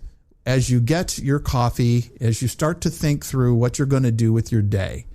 Speaker 1: as you get your coffee, as you start to think through what you're going to do with your day,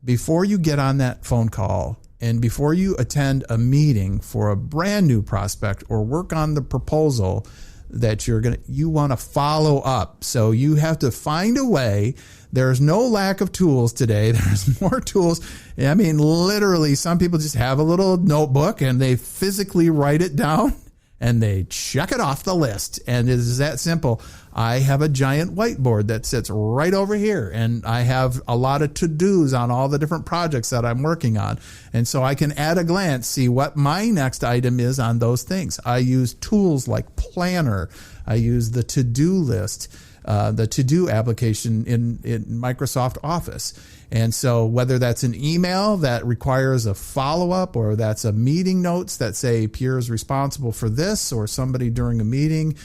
Speaker 1: before you get on that phone call, and before you attend a meeting for a brand new prospect or work on the proposal that you want to follow up. So you have to find a way. There's no lack of tools today. There's more tools. I mean, literally, some people just have a little notebook and they physically write it down. and they check it off the list. And it is that simple. I have a giant whiteboard that sits right over here, and I have a lot of to-dos on all the different projects that I'm working on. And so I can at a glance see what my next item is on those things. I use tools like Planner. I use the to-do list, the to-do application in Microsoft Office. And so whether that's an email that requires a follow-up, or that's a meeting notes that say Pierre is responsible for this, or somebody during a meeting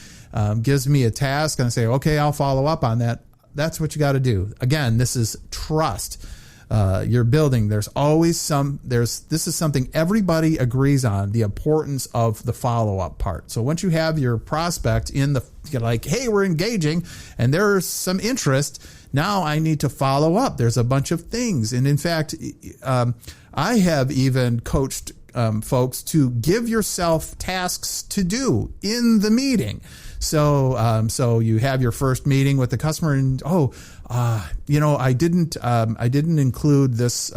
Speaker 1: gives me a task and I say, okay, I'll follow up on that. That's what you got to do. Again, this is trust. You're building. There's always this is something everybody agrees on, the importance of the follow-up part. So once you have your prospect you're like, hey, we're engaging and there's some interest. Now I need to follow up. There's a bunch of things. And in fact, I have even coached folks to give yourself tasks to do in the meeting. So you have your first meeting with the customer, and I didn't include this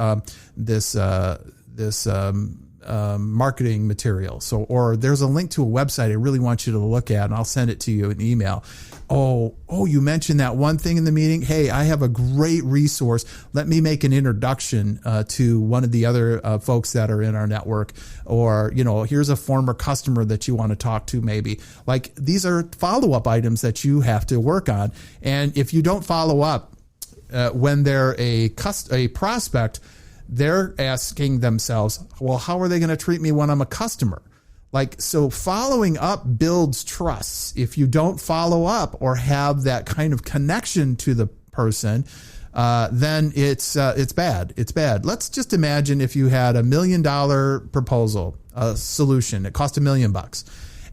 Speaker 1: marketing material. So, or there's a link to a website I really want you to look at, and I'll send it to you in email. Oh, you mentioned that one thing in the meeting. Hey, I have a great resource. Let me make an introduction to one of the other folks that are in our network. Or, here's a former customer that you want to talk to maybe. Like, these are follow-up items that you have to work on. And if you don't follow up when they're a prospect, they're asking themselves, well, how are they going to treat me when I'm a customer? So following up builds trust. If you don't follow up or have that kind of connection to the person, then it's bad. It's bad. Let's just imagine if you had $1 million proposal, a solution. It cost $1 million,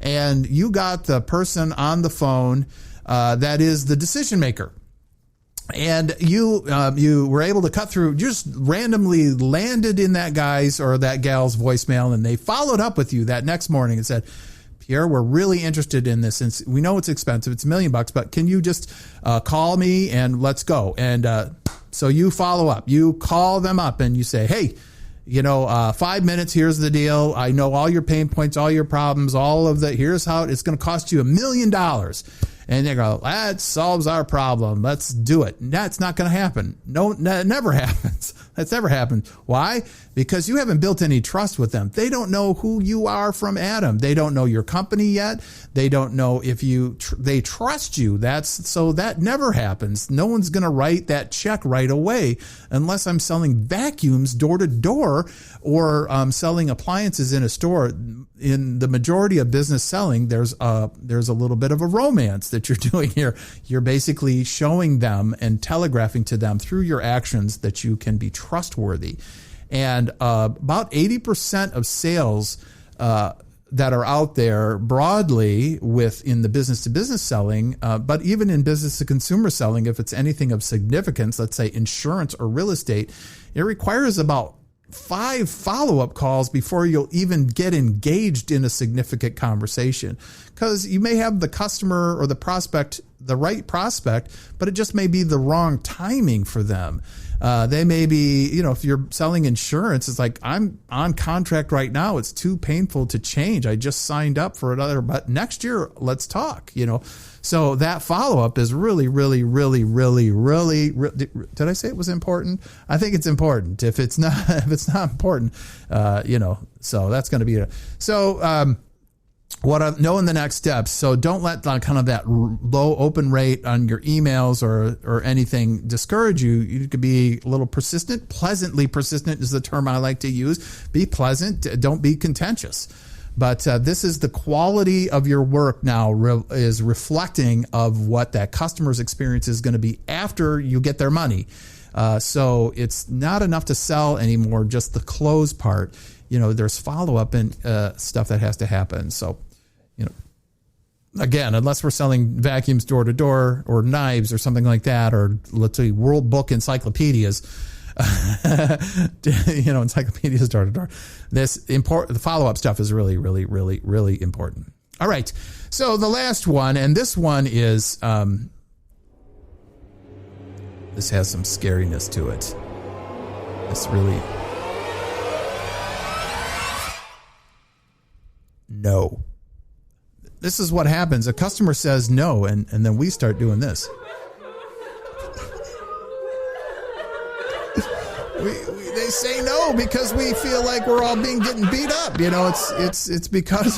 Speaker 1: and you got the person on the phone that is the decision maker. And you were able to cut through, just randomly landed in that guy's or that gal's voicemail, and they followed up with you that next morning and said, Pierre, we're really interested in this, and we know it's expensive. It's $1 million, but can you just call me and let's go? And so you follow up. You call them up and you say, hey, 5 minutes, here's the deal. I know all your pain points, all your problems, here's how it's going to cost you $1 million. And they go, that solves our problem. Let's do it. That's not going to happen. No, that never happens. That's never happened. Why? Because you haven't built any trust with them. They don't know who you are from Adam. They don't know your company yet. They don't know if they trust you. So that never happens. No one's going to write that check right away unless I'm selling vacuums door to door or selling appliances in a store. In the majority of business selling, there's a little bit of a romance that you're doing here. You're basically showing them and telegraphing to them through your actions that you can be trustworthy. And about 80% of sales that are out there broadly in the business to business selling, but even in business to consumer selling, if it's anything of significance, let's say insurance or real estate, it requires about 5 follow-up calls before you'll even get engaged in a significant conversation, because you may have the customer or the right prospect, but it just may be the wrong timing for them. They may be, if you're selling insurance, it's like, I'm on contract right now. It's too painful to change. I just signed up for another, but next year, let's talk, So that follow-up is really, really, really, really, really, did I say it was important? I think it's important. If it's not important, so that's going to be it. So, what I know in the next steps. So don't let kind of that low open rate on your emails or anything discourage you. You could be a little persistent. Pleasantly persistent is the term I like to use. Be pleasant. Don't be contentious. But this is the quality of your work now is reflecting of what that customer's experience is going to be after you get their money. So it's not enough to sell anymore, just the close part. There's follow-up and stuff that has to happen. So, again, unless we're selling vacuums door to door or knives or something like that, or let's say World Book encyclopedias, encyclopedias door to door. The follow-up stuff is really, really, really, really important. All right. So the last one, and this one is, this has some scariness to it. It's really, no. this is what happens. A customer says no, and then we start doing this. They say no because we feel like we're all getting beat up. It's because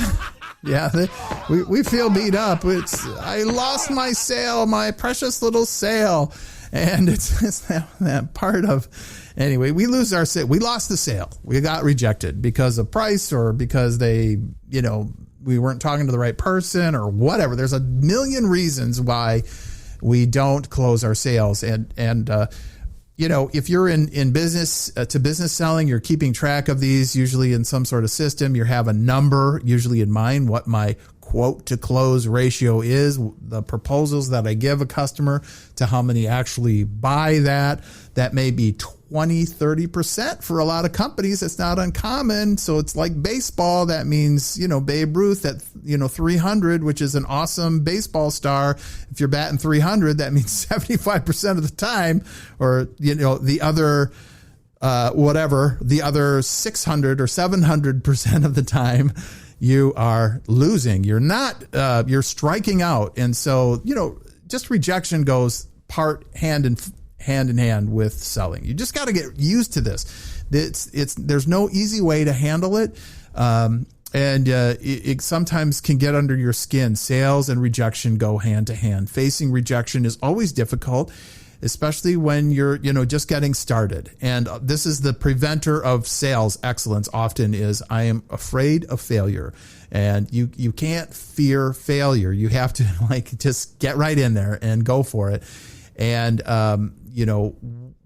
Speaker 1: we feel beat up. I lost my sale, my precious little sale, and it's that part of. Anyway, we lose our sale. We lost the sale. We got rejected because of price or because they, we weren't talking to the right person or whatever. There's a million reasons why we don't close our sales. And if you're in business to business selling, you're keeping track of these usually in some sort of system. You have a number usually in mind, what my quote to close ratio is, the proposals that I give a customer to how many actually buy that. That may be 20, 30% for a lot of companies. It's not uncommon. So it's like baseball. That means, Babe Ruth at, 300, which is an awesome baseball star. If you're batting 300, that means 75% of the time, or, the other, the other 600 or 700% of the time, you are losing. You're not, you're striking out. And so, just rejection goes hand in hand with selling. You just got to get used to this. There's no easy way to handle it. It sometimes can get under your skin. Sales and rejection go hand to hand. Facing rejection is always difficult, especially when you're, just getting started. And this is the preventer of sales excellence often is, I am afraid of failure. And you can't fear failure. You have to just get right in there and go for it. And,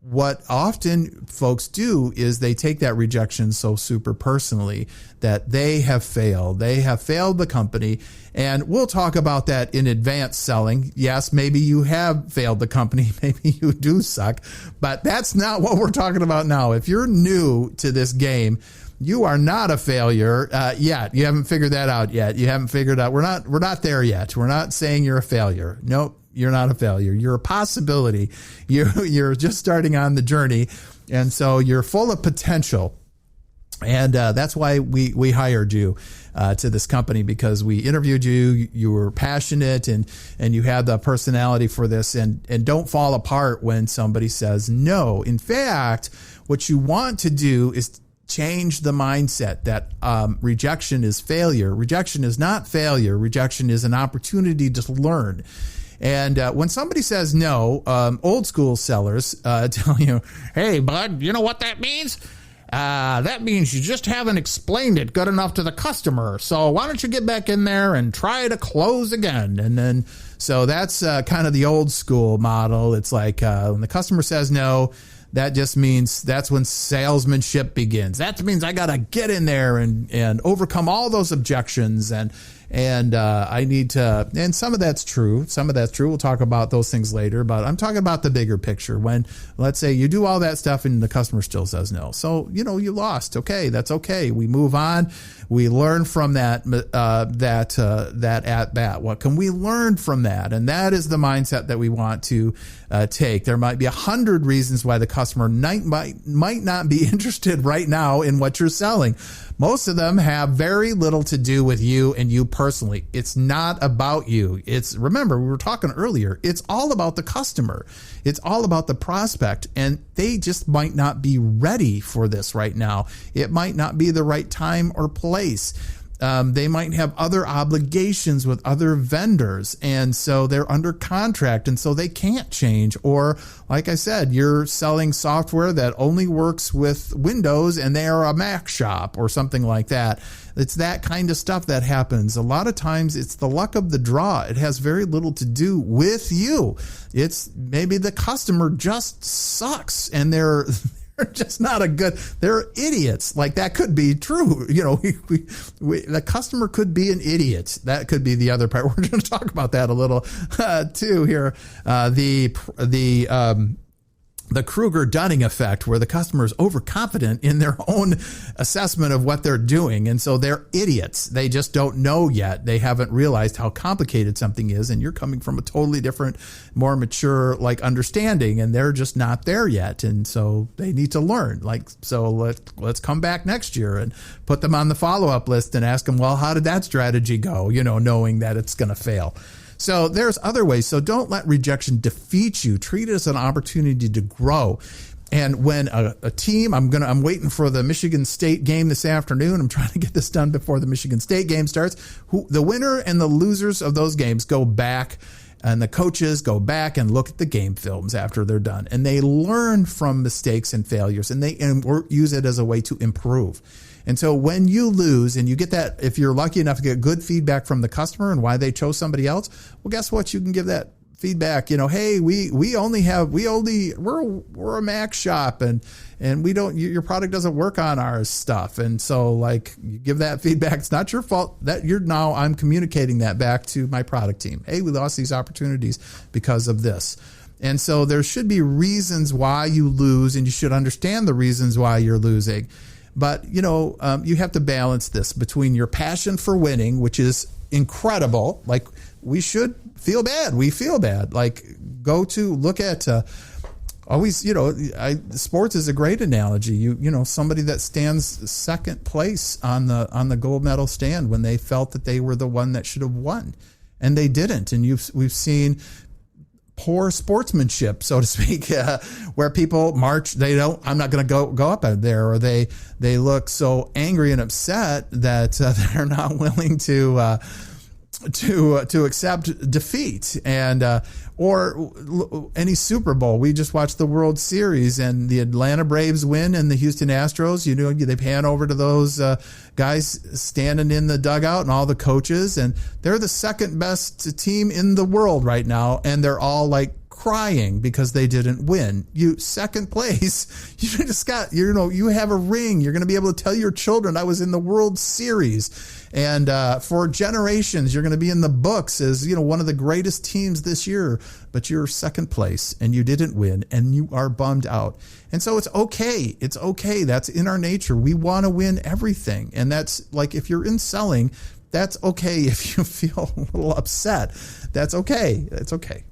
Speaker 1: what often folks do is they take that rejection so super personally that they have failed. They have failed the company. And we'll talk about that in advanced selling. Yes, maybe you have failed the company. Maybe you do suck. But that's not what we're talking about now. If you're new to this game, you are not a failure yet. You haven't figured that out yet. You haven't figured out. We're not there yet. We're not saying you're a failure. Nope. You're not a failure. You're a possibility. You're just starting on the journey. And so you're full of potential. And that's why we hired you to this company, because we interviewed you. You were passionate and you had the personality for this. And don't fall apart when somebody says no. In fact, what you want to do is change the mindset that rejection is failure. Rejection is not failure. Rejection is an opportunity to learn. And when somebody says no, old school sellers tell you, hey, bud, you know what that means? That means you just haven't explained it good enough to the customer. So why don't you get back in there and try to close again? And then, so that's kind of the old school model. It's like when the customer says no, that just means that's when salesmanship begins. That means I got to get in there and overcome all those objections. And I need to, and some of that's true. We'll talk about those things later, but I'm talking about the bigger picture. When, let's say you do all that stuff and the customer still says no. So, you lost. Okay. That's okay. We move on. We learn from that at bat. What can we learn from that? And that is the mindset that we want to take. There might be 100 reasons why the customer might not be interested right now in what you're selling. Most of them have very little to do with you and you personally. It's not about you. Remember, we were talking earlier, it's all about the customer. It's all about the prospect, and they just might not be ready for this right now. It might not be the right time or place. They might have other obligations with other vendors, and so they're under contract, and so they can't change. Or, like I said, you're selling software that only works with Windows, and they are a Mac shop or something like that. It's that kind of stuff that happens. A lot of times it's the luck of the draw. It has very little to do with you. It's maybe the customer just sucks, and they're just not they're idiots. Like, that could be true. The customer could be an idiot. That could be the other part. We're going to talk about that a little too here. The the Kruger-Dunning effect, where the customer is overconfident in their own assessment of what they're doing. And so they're idiots. They just don't know yet. They haven't realized how complicated something is. And you're coming from a totally different, more mature, understanding, and they're just not there yet. And so they need to learn. So let's come back next year and put them on the follow-up list and ask them, well, how did that strategy go? knowing that it's going to fail. So there's other ways. So don't let rejection defeat you. Treat it as an opportunity to grow. And when a team, I'm waiting for the Michigan State game this afternoon. I'm trying to get this done before the Michigan State game starts. The winner and the losers of those games go back, and the coaches go back and look at the game films after they're done. And they learn from mistakes and failures, and they use it as a way to improve. And so when you lose and you get that, if you're lucky enough to get good feedback from the customer and why they chose somebody else, well, guess what? You can give that feedback. Hey, we're a Mac shop, and we don't, your product doesn't work on our stuff. And so you give that feedback. It's not your fault. I'm communicating that back to my product team. Hey, we lost these opportunities because of this. And so there should be reasons why you lose, and you should understand the reasons why you're losing. But, you have to balance this between your passion for winning, which is incredible. We should feel bad. We feel bad. Look at always, sports is a great analogy. Somebody that stands second place on the gold medal stand when they felt that they were the one that should have won, and they didn't. And we've seen poor sportsmanship, so to speak, where people march. I'm not going to go up there, or they look so angry and upset that they're not willing to accept defeat. And or any Super Bowl. We just watched the World Series, and the Atlanta Braves win, and the Houston Astros. They pan over to those guys standing in the dugout and all the coaches, and they're the second best team in the world right now, and they're all crying because they didn't win. You second place, you just got, you have a ring. You're going to be able to tell your children, I was in the World Series. And for generations, you're going to be in the books as, one of the greatest teams this year, but you're second place and you didn't win, and you are bummed out. And so it's okay. It's okay. That's in our nature. We want to win everything. And that's if you're in selling, that's okay. If you feel a little upset, that's okay. It's okay.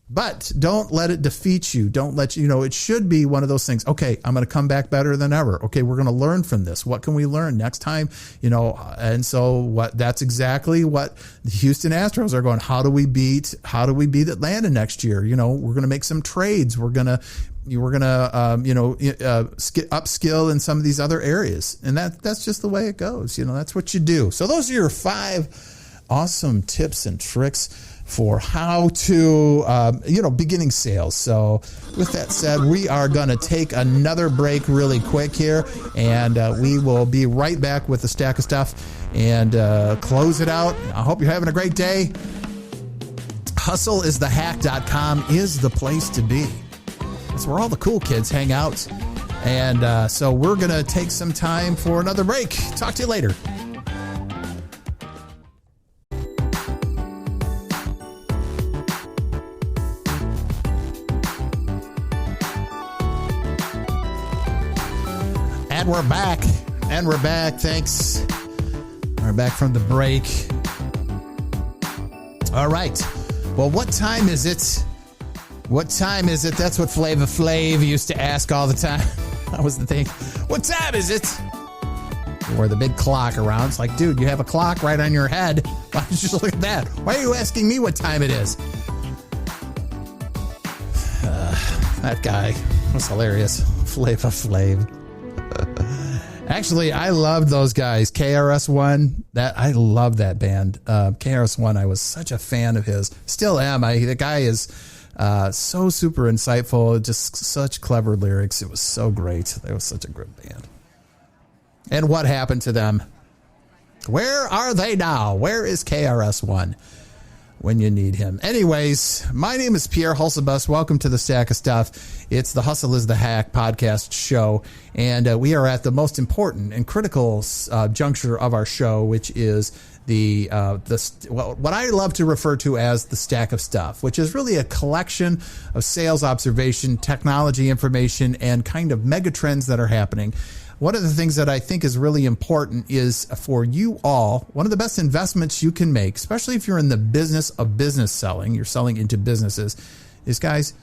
Speaker 1: But don't let it defeat you. Don't let it should be one of those things. Okay, I'm going to come back better than ever. Okay, we're going to learn from this. What can we learn next time? And so that's exactly what the Houston Astros are going. How do we beat Atlanta next year? We're going to make some trades. We're going to upskill in some of these other areas. And that's just the way it goes. That's what you do. So those are your 5 awesome tips and tricks for how to, beginning sales. So with that said, we are going to take another break really quick here, and we will be right back with a stack of stuff and close it out. I hope you're having a great day. HustleIsTheHack.com is the place to be. It's where all the cool kids hang out. And so we're going to take some time for another break. Talk to you later. And we're back. Thanks. We're back from the break. All right. Well, what time is it? That's what Flava Flav used to ask all the time. That was the thing. What time is it? You wear the big clock around. It's like, dude, you have a clock right on your head. Why don't you just look at that? Why are you asking me what time it is? That guy was hilarious. Flava Flav. Actually, I loved those guys. KRS-One, I love that band. KRS-One, I was such a fan of his. Still am. The guy is so super insightful. Just such clever lyrics. It was so great. They was such a good band. And what happened to them? Where are they now? Where is KRS-One? when you need him. Anyways, my name is Pierre Hulsebus. Welcome to the Stack of Stuff. It's the Hustle is the Hack podcast show, and we are at the most important and critical juncture of our show, which is what I love to refer to as the Stack of Stuff, which is really a collection of sales observation, technology information, and kind of mega trends that are happening. One of the things that I think is really important is for you all, one of the best investments you can make, especially if you're in the business of business selling, you're selling into businesses, is guys,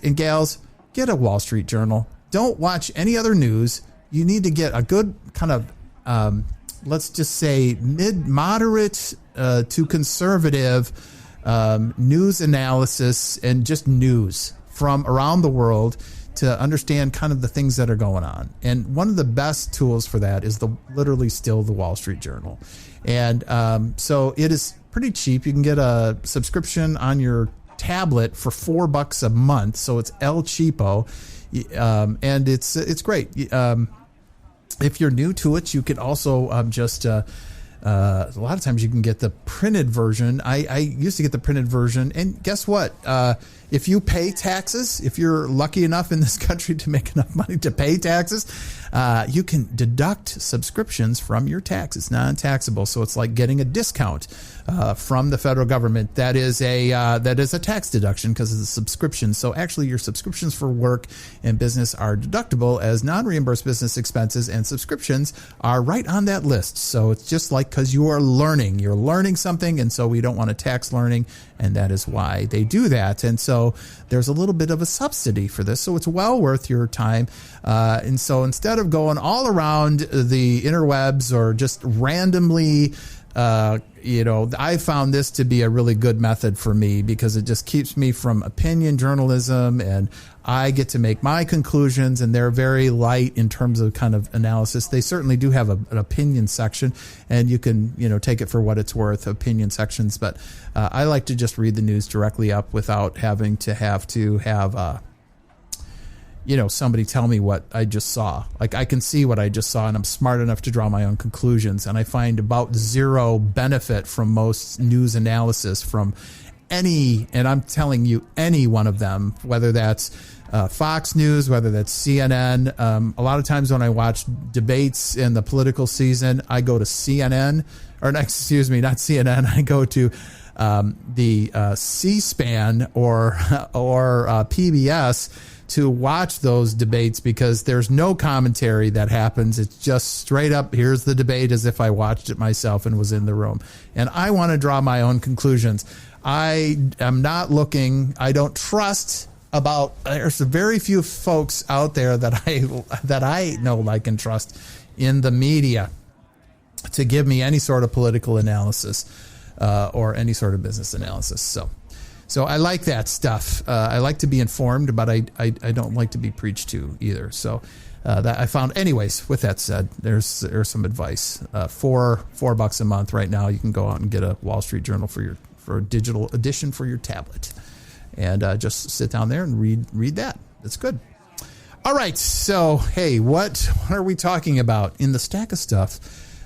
Speaker 1: and gals, get a Wall Street Journal. Don't watch any other news. You need to get a good kind of, let's just say moderate to conservative news analysis and just news from around the world to understand kind of the things that are going on. And one of the best tools for that is literally still the Wall Street Journal. And so it is pretty cheap. You can get a subscription on your tablet for $4 a month. So it's El Cheapo. And it's great. If you're new to it, you can also a lot of times you can get the printed version. I used to get the printed version, and guess what? If you pay taxes, if you're lucky enough in this country to make enough money to pay taxes, you can deduct subscriptions from your taxes, non-taxable. So it's like getting a discount from the federal government. That is a tax deduction because it's a subscription. So actually, your subscriptions for work and business are deductible as non-reimbursed business expenses, and subscriptions are right on that list. So it's just like because you're learning something, and so we don't want to tax learning, and that is why they do that. And so there's a little bit of a subsidy for this, so it's well worth your time. And so instead of going all around the interwebs or just randomly, I found this to be a really good method for me because it just keeps me from opinion journalism, and I get to make my conclusions, and they're very light in terms of kind of analysis. They certainly do have an opinion section, and you can, take it for what it's worth, opinion sections. But I like to just read the news directly up without having to have somebody tell me what I just saw. Like, I can see what I just saw, and I'm smart enough to draw my own conclusions. And I find about zero benefit from most news analysis from any, and I'm telling you, any one of them, whether that's Fox News, whether that's CNN. A lot of times when I watch debates in the political season, I go to CNN, or excuse me, not CNN. I go to the C-SPAN or PBS to watch those debates, because there's no commentary that happens. It's just straight up, here's the debate as if I watched it myself and was in the room. And I want to draw my own conclusions. I am not looking, I don't trust there's very few folks out there that I know, like, and trust in the media to give me any sort of political analysis or any sort of business analysis. So I like that stuff. I like to be informed, but I don't like to be preached to either. So that I found. Anyways, with that said, there's some advice. $4 a month right now. You can go out and get a Wall Street Journal for a digital edition for your tablet, and just sit down there and read that. That's good. All right. So hey, what are we talking about in the Stack of Stuff?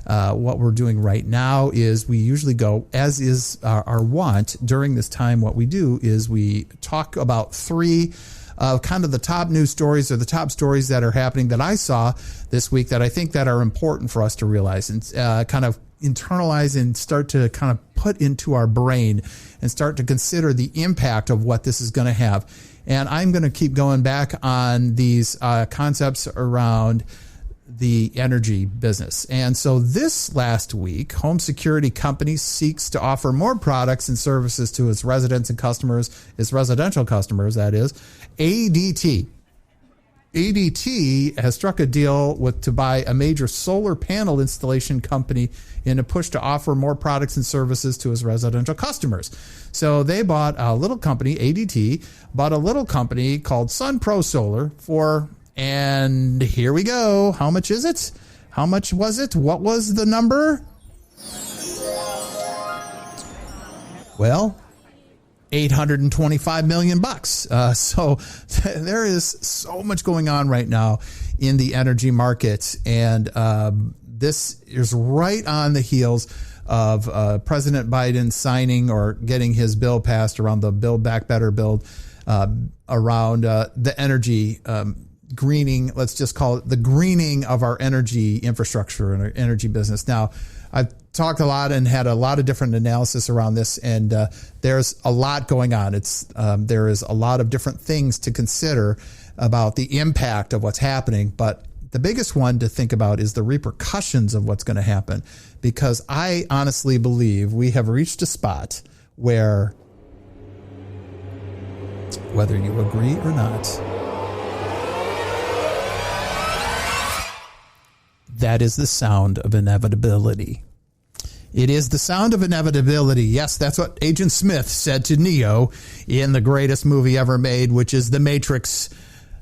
Speaker 1: What we're doing right now is we usually go, as is our want during this time, what we do is we talk about three kind of the top news stories, or the top stories that are happening that I saw this week that I think that are important for us to realize and kind of internalize and start to kind of put into our brain and start to consider the impact of what this is going to have. And I'm going to keep going back on these concepts around the energy business. And so this last week, home security company seeks to offer more products and services to its residents and customers, its residential customers, that is. ADT has struck a deal to buy a major solar panel installation company in a push to offer more products and services to its residential customers. So they bought a little company, ADT, bought a little company called SunPro Solar and here we go. How much is it? How much was it? What was the number? Well, $825 million. So there is so much going on right now in the energy market. And this is right on the heels of President Biden signing or getting his bill passed around the Build Back Better bill around the energy greening. Let's just call it the greening of our energy infrastructure and our energy business. Now, I've talked a lot and had a lot of different analysis around this, and there's a lot going on. There is a lot of different things to consider about the impact of what's happening, but the biggest one to think about is the repercussions of what's going to happen, because I honestly believe we have reached a spot where, whether you agree or not, that is the sound of inevitability. It is the sound of inevitability. Yes, that's what Agent Smith said to Neo in the greatest movie ever made, which is The Matrix.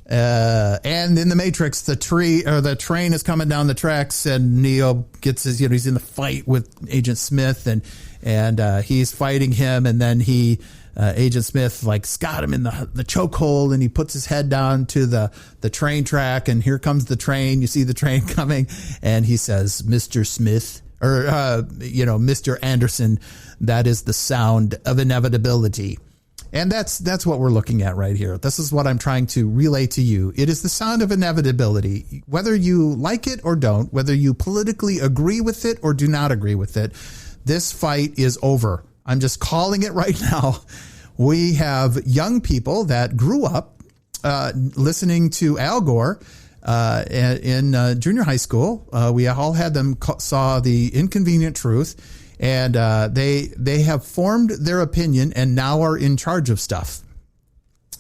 Speaker 1: And in The Matrix, the train is coming down the tracks, and Neo gets his, he's in the fight with Agent Smith, and he's fighting him, and then Agent Smith got him in the chokehold, and he puts his head down to the train track, and here comes the train. You see the train coming, and he says, "Mr. Smith," or Mr. Anderson, that is the sound of inevitability. And that's what we're looking at right here. This is what I'm trying to relay to you. It is the sound of inevitability. Whether you like it or don't, whether you politically agree with it or do not agree with it, this fight is over. I'm just calling it right now. We have young people that grew up listening to Al Gore in junior high school. We all had them saw The Inconvenient Truth. And they have formed their opinion and now are in charge of stuff.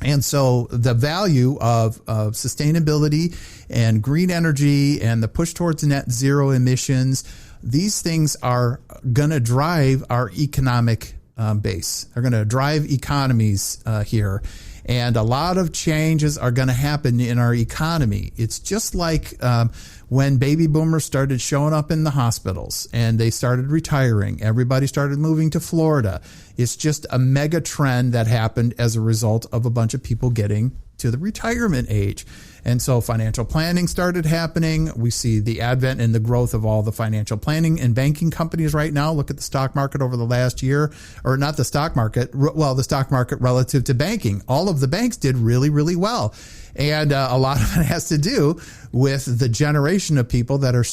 Speaker 1: And so the value of sustainability and green energy and the push towards net zero emissions, these things are going to drive our economic base. They're going to drive economies here. And a lot of changes are going to happen in our economy. It's just like when baby boomers started showing up in the hospitals and they started retiring. Everybody started moving to Florida. It's just a mega trend that happened as a result of a bunch of people getting to the retirement age. And so financial planning started happening. We see the advent and the growth of all the financial planning and banking companies right now. Look at the stock market over the last year, or not the stock market, the stock market relative to banking. All of the banks did really, really well. And a lot of it has to do with the generation of people that are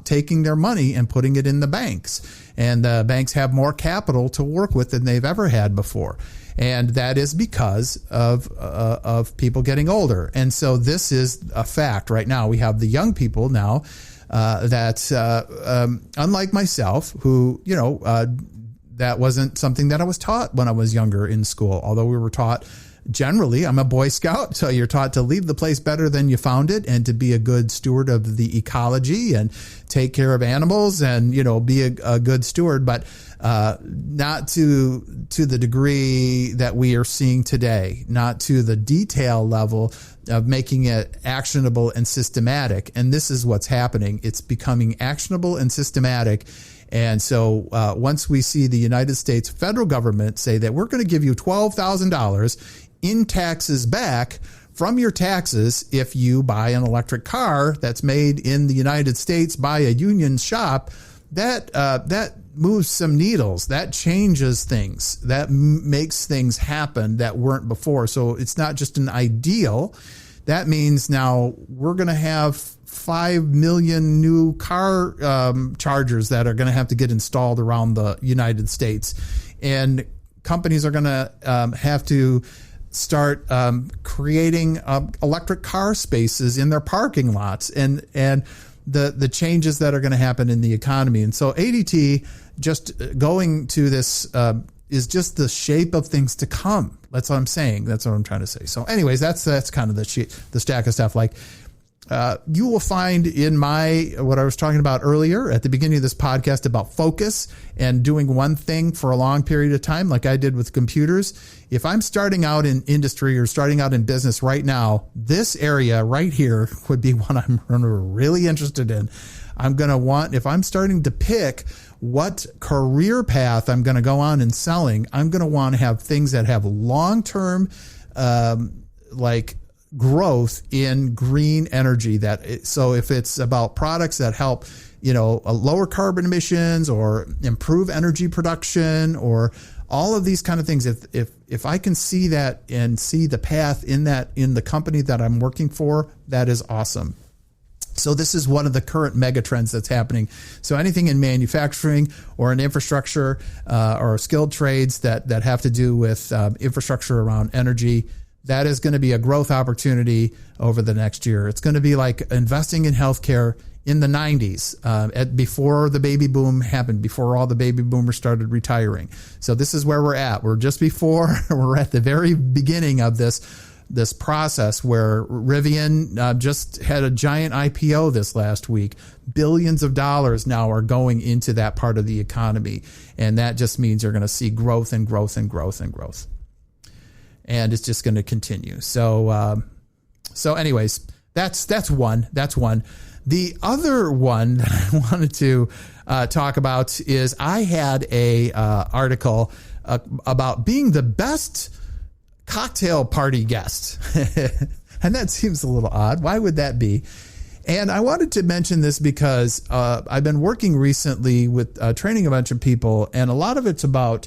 Speaker 1: taking their money and putting it in the banks. And the banks have more capital to work with than they've ever had before. And that is because of people getting older. And so this is a fact right now. We have the young people now that, unlike myself, who, that wasn't something that I was taught when I was younger in school, although we were taught generally, I'm a Boy Scout, so you're taught to leave the place better than you found it and to be a good steward of the ecology and take care of animals and, be a good steward, but not to the degree that we are seeing today, not to the detail level of making it actionable and systematic. And this is what's happening. It's becoming actionable and systematic. And so once we see the United States federal government say that we're going to give you $12,000 in taxes back from your taxes if you buy an electric car that's made in the United States by a union shop, that moves some needles. That changes things. That makes things happen that weren't before. So it's not just an ideal. That means now we're going to have 5 million new car chargers that are going to have to get installed around the United States. And companies are going to have to start creating electric car spaces in their parking lots and the changes that are going to happen in the economy. And so ADT just going to this is just the shape of things to come. That's what I'm saying. That's what I'm trying to say. So anyways, that's kind of the stack of stuff. You will find in what I was talking about earlier at the beginning of this podcast about focus and doing one thing for a long period of time, like I did with computers. If I'm starting out in industry or starting out in business right now, this area right here would be one I'm really interested in. I'm going to want, if I'm starting to pick what career path I'm going to go on in selling, I'm going to want to have things that have long-term, growth in green energy. So if it's about products that help, lower carbon emissions or improve energy production or all of these kind of things, if I can see that and see the path in the company that I'm working for, that is awesome. So this is one of the current mega trends that's happening. So anything in manufacturing or in infrastructure or skilled trades that have to do with infrastructure around energy, that is going to be a growth opportunity over the next year. It's going to be like investing in healthcare in the 90s, before the baby boom happened, before all the baby boomers started retiring. So this is where we're at. We're just before, we're at the very beginning of this process where Rivian just had a giant IPO this last week. Billions of dollars now are going into that part of the economy. And that just means you're going to see growth and growth and growth and growth. And it's just going to continue. So anyways, that's one. The other one that I wanted to talk about is I had a article about being the best cocktail party guest. And that seems a little odd. Why would that be? And I wanted to mention this because I've been working recently with training a bunch of people, and a lot of it's about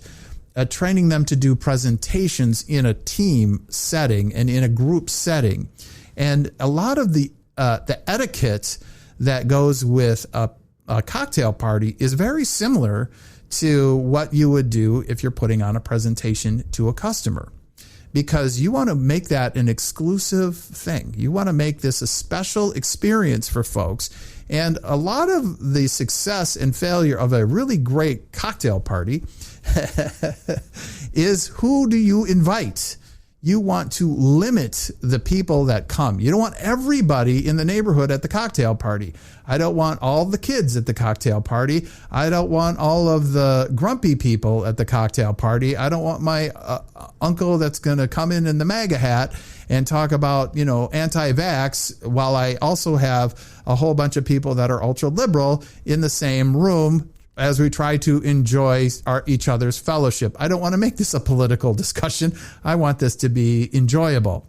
Speaker 1: training them to do presentations in a team setting and in a group setting. And a lot of the etiquette that goes with a cocktail party is very similar to what you would do if you're putting on a presentation to a customer, because you want to make that an exclusive thing. You want to make this a special experience for folks. And a lot of the success and failure of a really great cocktail party is, who do you invite? You want to limit the people that come. You don't want everybody in the neighborhood at the cocktail party. I don't want all the kids at the cocktail party. I don't want all of the grumpy people at the cocktail party. I don't want my uncle that's going to come in the MAGA hat and talk about, anti-vax, while I also have a whole bunch of people that are ultra liberal in the same room as we try to enjoy each other's fellowship. I don't want to make this a political discussion. I want this to be enjoyable.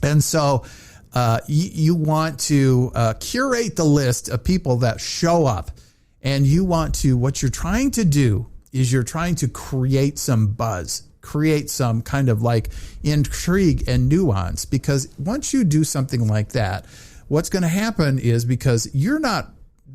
Speaker 1: And so you want to curate the list of people that show up. And what you're trying to do is you're trying to create some buzz, create some kind of like intrigue and nuance. Because once you do something like that, what's going to happen is, because you're not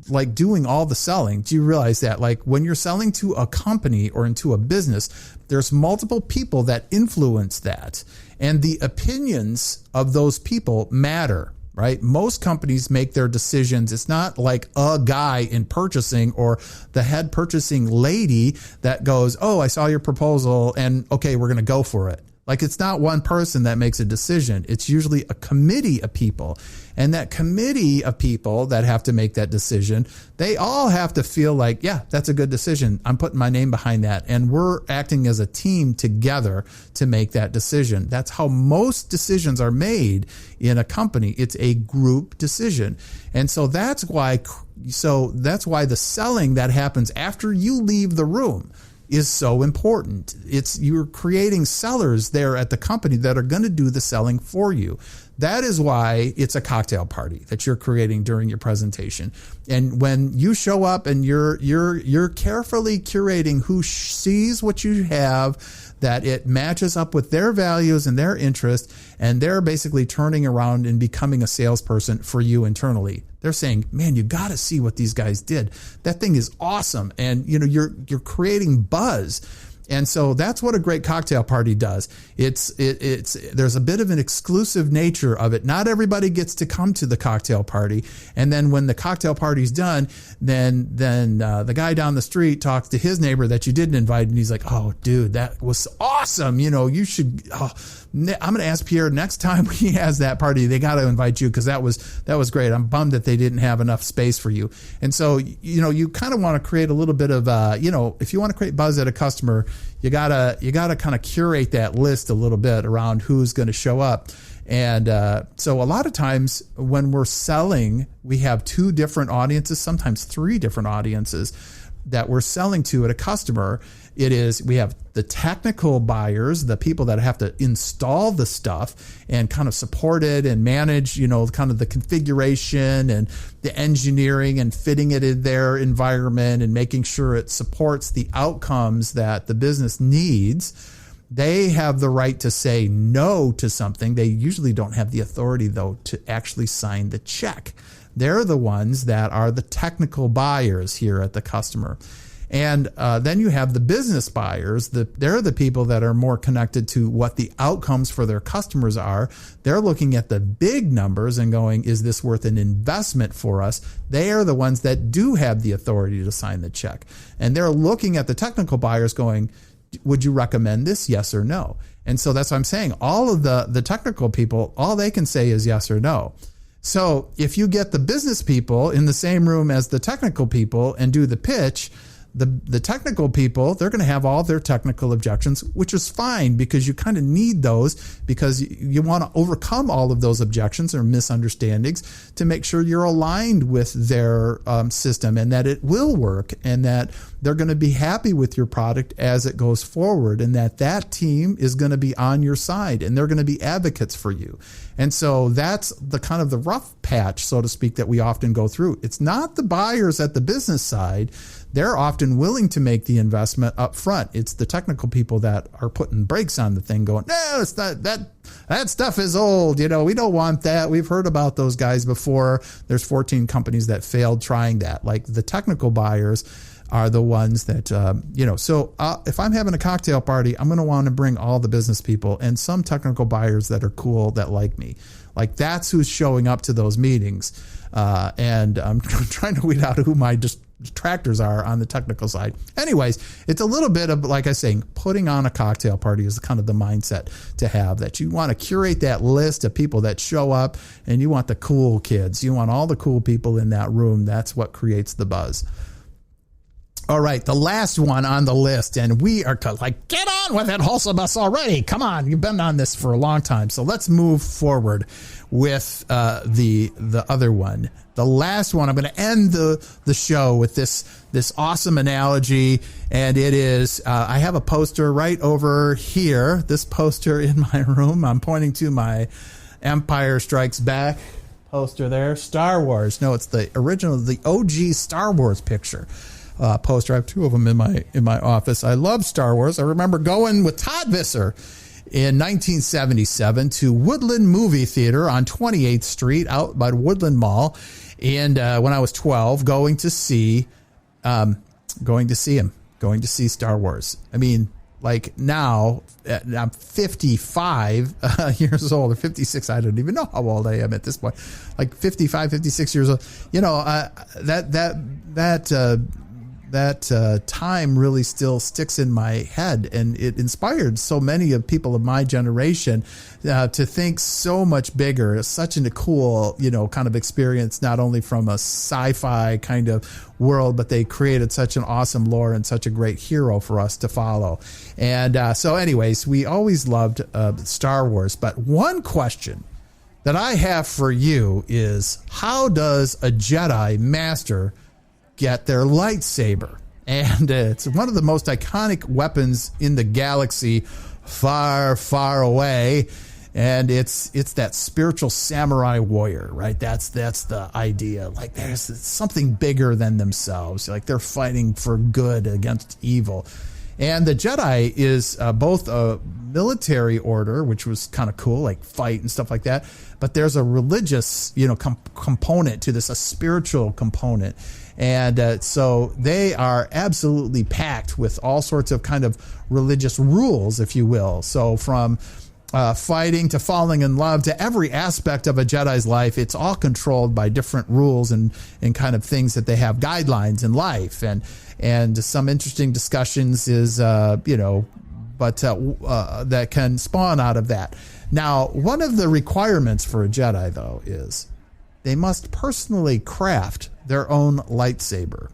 Speaker 1: like doing all the selling. Do you realize that, like, when you're selling to a company or into a business, there's multiple people that influence that, and the opinions of those people matter, right? Most companies make their decisions. It's not like a guy in purchasing or the head purchasing lady that goes, "Oh, I saw your proposal and okay, we're going to go for it." Like, it's not one person that makes a decision. It's usually a committee of people. And that committee of people that have to make that decision, they all have to feel like, yeah, that's a good decision. I'm putting my name behind that. And we're acting as a team together to make that decision. That's how most decisions are made in a company. It's a group decision. And so that's why the selling that happens after you leave the room is so important. You're creating sellers there at the company that are going to do the selling for you. That is why it's a cocktail party that you're creating during your presentation. And when you show up and you're carefully curating who sees what you have, that it matches up with their values and their interests, and they're basically turning around and becoming a salesperson for you internally. They're saying, "Man, you got to see what these guys did. That thing is awesome." And you're creating buzz. And so that's what a great cocktail party does. There's a bit of an exclusive nature of it. Not everybody gets to come to the cocktail party. And then when the cocktail party's done, then the guy down the street talks to his neighbor that you didn't invite, and he's like, "Oh, dude, that was awesome. You should. I'm going to ask Pierre next time he has that party. They got to invite you, because that was great. I'm bummed that they didn't have enough space for you." And so you kind of want to create a little bit of if you want to create buzz at a customer, you gotta kind of curate that list a little bit around who's going to show up. And so a lot of times when we're selling, we have 2 different audiences, sometimes 3 different audiences. that we're selling to at a customer, we have the technical buyers, the people that have to install the stuff and kind of support it and manage, kind of the configuration and the engineering and fitting it in their environment and making sure it supports the outcomes that the business needs. They have the right to say no to something. They usually don't have the authority, though, to actually sign the check. They're the ones that are the technical buyers here at the customer. And then you have the business buyers. They're the people that are more connected to what the outcomes for their customers are. They're looking at the big numbers and going, is this worth an investment for us? They are the ones that do have the authority to sign the check. And they're looking at the technical buyers going, would you recommend this? Yes or no? And so that's what I'm saying. All of the technical people, all they can say is yes or no. So if you get the business people in the same room as the technical people and do the pitch, the technical people, they're going to have all their technical objections, which is fine because you kind of need those because you want to overcome all of those objections or misunderstandings to make sure you're aligned with their system and that it will work and that they're going to be happy with your product as it goes forward and that team is going to be on your side and they're going to be advocates for you. And so that's the kind of the rough patch, so to speak, that we often go through. It's not the buyers at the business side. They're often willing to make the investment up front. It's the technical people that are putting brakes on the thing going, no, it's not, that stuff is old. We don't want that. We've heard about those guys before. There's 14 companies that failed trying that. Like the technical buyers are the ones that, so if I'm having a cocktail party, I'm going to want to bring all the business people and some technical buyers that are cool, that like me. Like that's who's showing up to those meetings. And I'm trying to weed out who my detractors are on the technical side. Anyways, it's a little bit of, like I was saying, putting on a cocktail party is kind of the mindset to have, that you want to curate that list of people that show up and you want the cool kids. You want all the cool people in that room. That's what creates the buzz. All right, the last one on the list, and we are like, get on with it, Hulsebus already. Come on, you've been on this for a long time. So let's move forward with the other one. The last one, I'm going to end the show with this awesome analogy, and it is, I have a poster right over here, this poster in my room. I'm pointing to my Empire Strikes Back poster there, Star Wars. No, it's the original, the OG Star Wars picture. Poster. I have two of them in my office. I love Star Wars. I remember going with Todd Visser in 1977 to Woodland Movie Theater on 28th Street out by Woodland Mall, and when I was 12, going to see Star Wars. I mean, like now I'm 55 years old or 56. I don't even know how old I am at this point. Like 55, 56 years old. That time really still sticks in my head, and it inspired so many of people of my generation to think so much bigger. It's such a cool, kind of experience, not only from a sci-fi kind of world, but they created such an awesome lore and such a great hero for us to follow. And so anyways, we always loved Star Wars. But one question that I have for you is, how does a Jedi master get their lightsaber? And it's one of the most iconic weapons in the galaxy, far, far away. And it's that spiritual samurai warrior, right? That's the idea. Like there's something bigger than themselves. Like they're fighting for good against evil. And the Jedi is both a military order, which was kind of cool, like fight and stuff like that. But there's a religious, component to this, a spiritual component. And so they are absolutely packed with all sorts of kind of religious rules, if you will. So from fighting to falling in love to every aspect of a Jedi's life, it's all controlled by different rules and kind of things that they have, guidelines in life. And some interesting discussions is, that can spawn out of that. Now, one of the requirements for a Jedi, though, is they must personally craft their own lightsaber.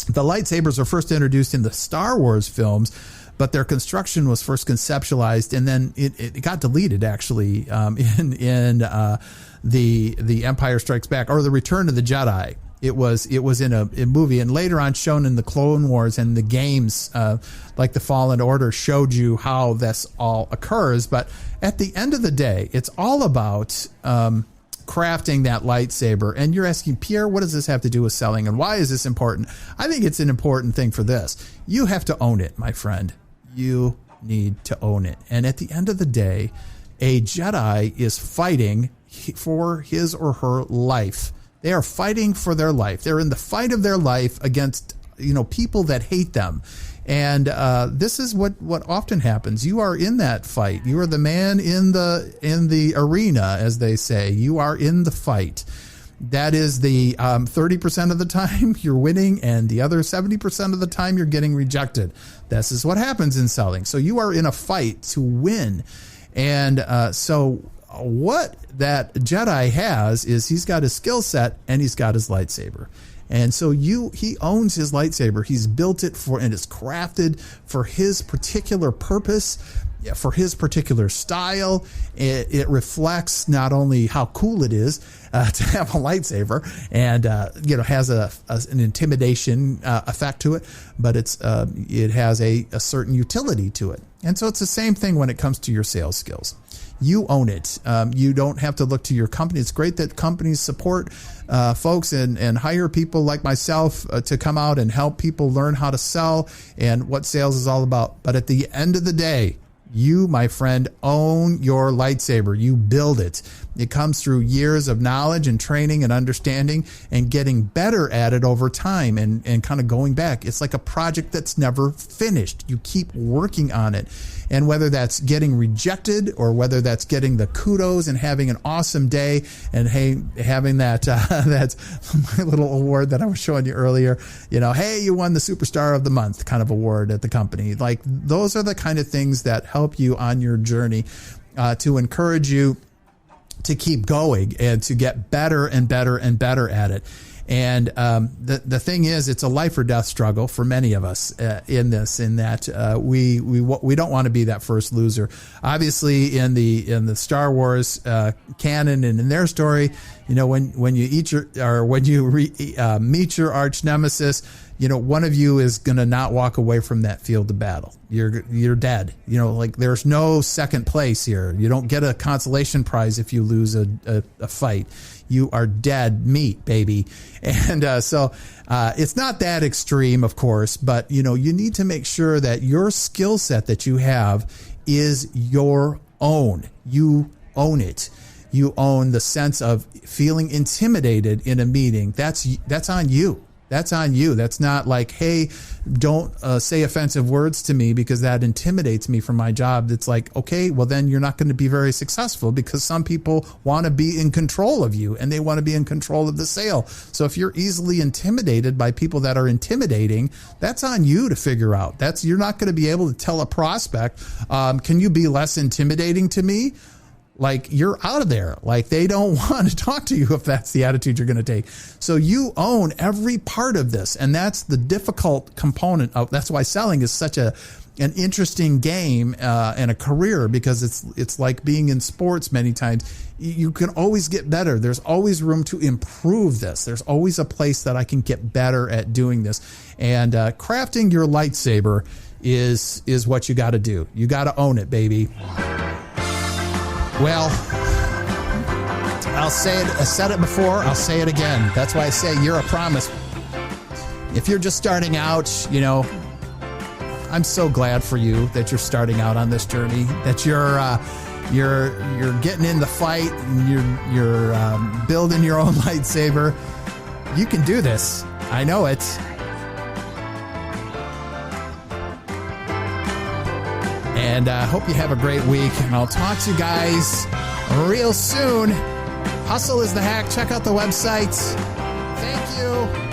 Speaker 1: The lightsabers were first introduced in the Star Wars films, but their construction was first conceptualized, and then it got deleted actually in the Empire Strikes Back or the Return of the Jedi. It was in a movie, and later on shown in the Clone Wars and the games, like the Fallen Order, showed you how this all occurs. But at the end of the day, it's all about crafting that lightsaber. And you're asking, Pierre, what does this have to do with selling, and why is this important? I think it's an important thing for this. You have to own it, my friend. You need to own it. And at the end of the day, a Jedi is fighting for his or her life. They are fighting for their life. They're in the fight of their life against, people that hate them. And this is what often happens. You are in that fight. You are the man in the arena, as they say. You are in the fight. That is the 30% of the time you're winning, and the other 70% of the time you're getting rejected. This is what happens in selling. So you are in a fight to win. And so what that Jedi has is he's got his skill set and he's got his lightsaber. And so he owns his lightsaber. He's built it for, and it's crafted for his particular purpose, for his particular style. It reflects not only how cool it is to have a lightsaber, and has an intimidation effect to it, but it has a certain utility to it. And so it's the same thing when it comes to your sales skills. You own it. You don't have to look to your company. It's great that companies support folks and hire people like myself to come out and help people learn how to sell and what sales is all about. But at the end of the day, you, my friend, own your lightsaber. You build it. It comes through years of knowledge and training and understanding and getting better at it over time and kind of going back. It's like a project that's never finished. You keep working on it. And whether that's getting rejected or whether that's getting the kudos and having an awesome day and having that's my little award that I was showing you earlier, hey, you won the Superstar of the Month kind of award at the company. Like, those are the kind of things that help you on your journey to encourage you to keep going and to get better and better and better at it. And the thing is, it's a life or death struggle for many of us in that we don't want to be that first loser. Obviously, in the Star Wars canon and in their story, when you meet your arch nemesis, one of you is going to not walk away from that field of battle. You're dead. There's no second place here. You don't get a consolation prize if you lose a fight. You are dead meat, baby. And so it's not that extreme, of course, but you need to make sure that your skill set that you have is your own. You own it. You own the sense of feeling intimidated in a meeting. That's on you. That's on you. That's not like, hey, don't say offensive words to me because that intimidates me from my job. It's like, okay, well, then you're not going to be very successful because some people want to be in control of you and they want to be in control of the sale. So if you're easily intimidated by people that are intimidating, that's on you to figure out. You're not going to be able to tell a prospect, can you be less intimidating to me? Like, you're out of there. Like, they don't want to talk to you if that's the attitude you're going to take. So you own every part of this. And that's the difficult component of, that's why selling is such an interesting game and a career, because it's like being in sports many times. You can always get better. There's always room to improve this. There's always a place that I can get better at doing this. And crafting your lightsaber is what you got to do. You got to own it, baby. Well, I'll say it. I said it before. I'll say it again. That's why I say you're a promise. If you're just starting out, I'm so glad for you that you're starting out on this journey. That you're getting in the fight. And you're building your own lightsaber. You can do this. I know it. And I hope you have a great week. And I'll talk to you guys real soon. Hustle is the hack. Check out the website. Thank you.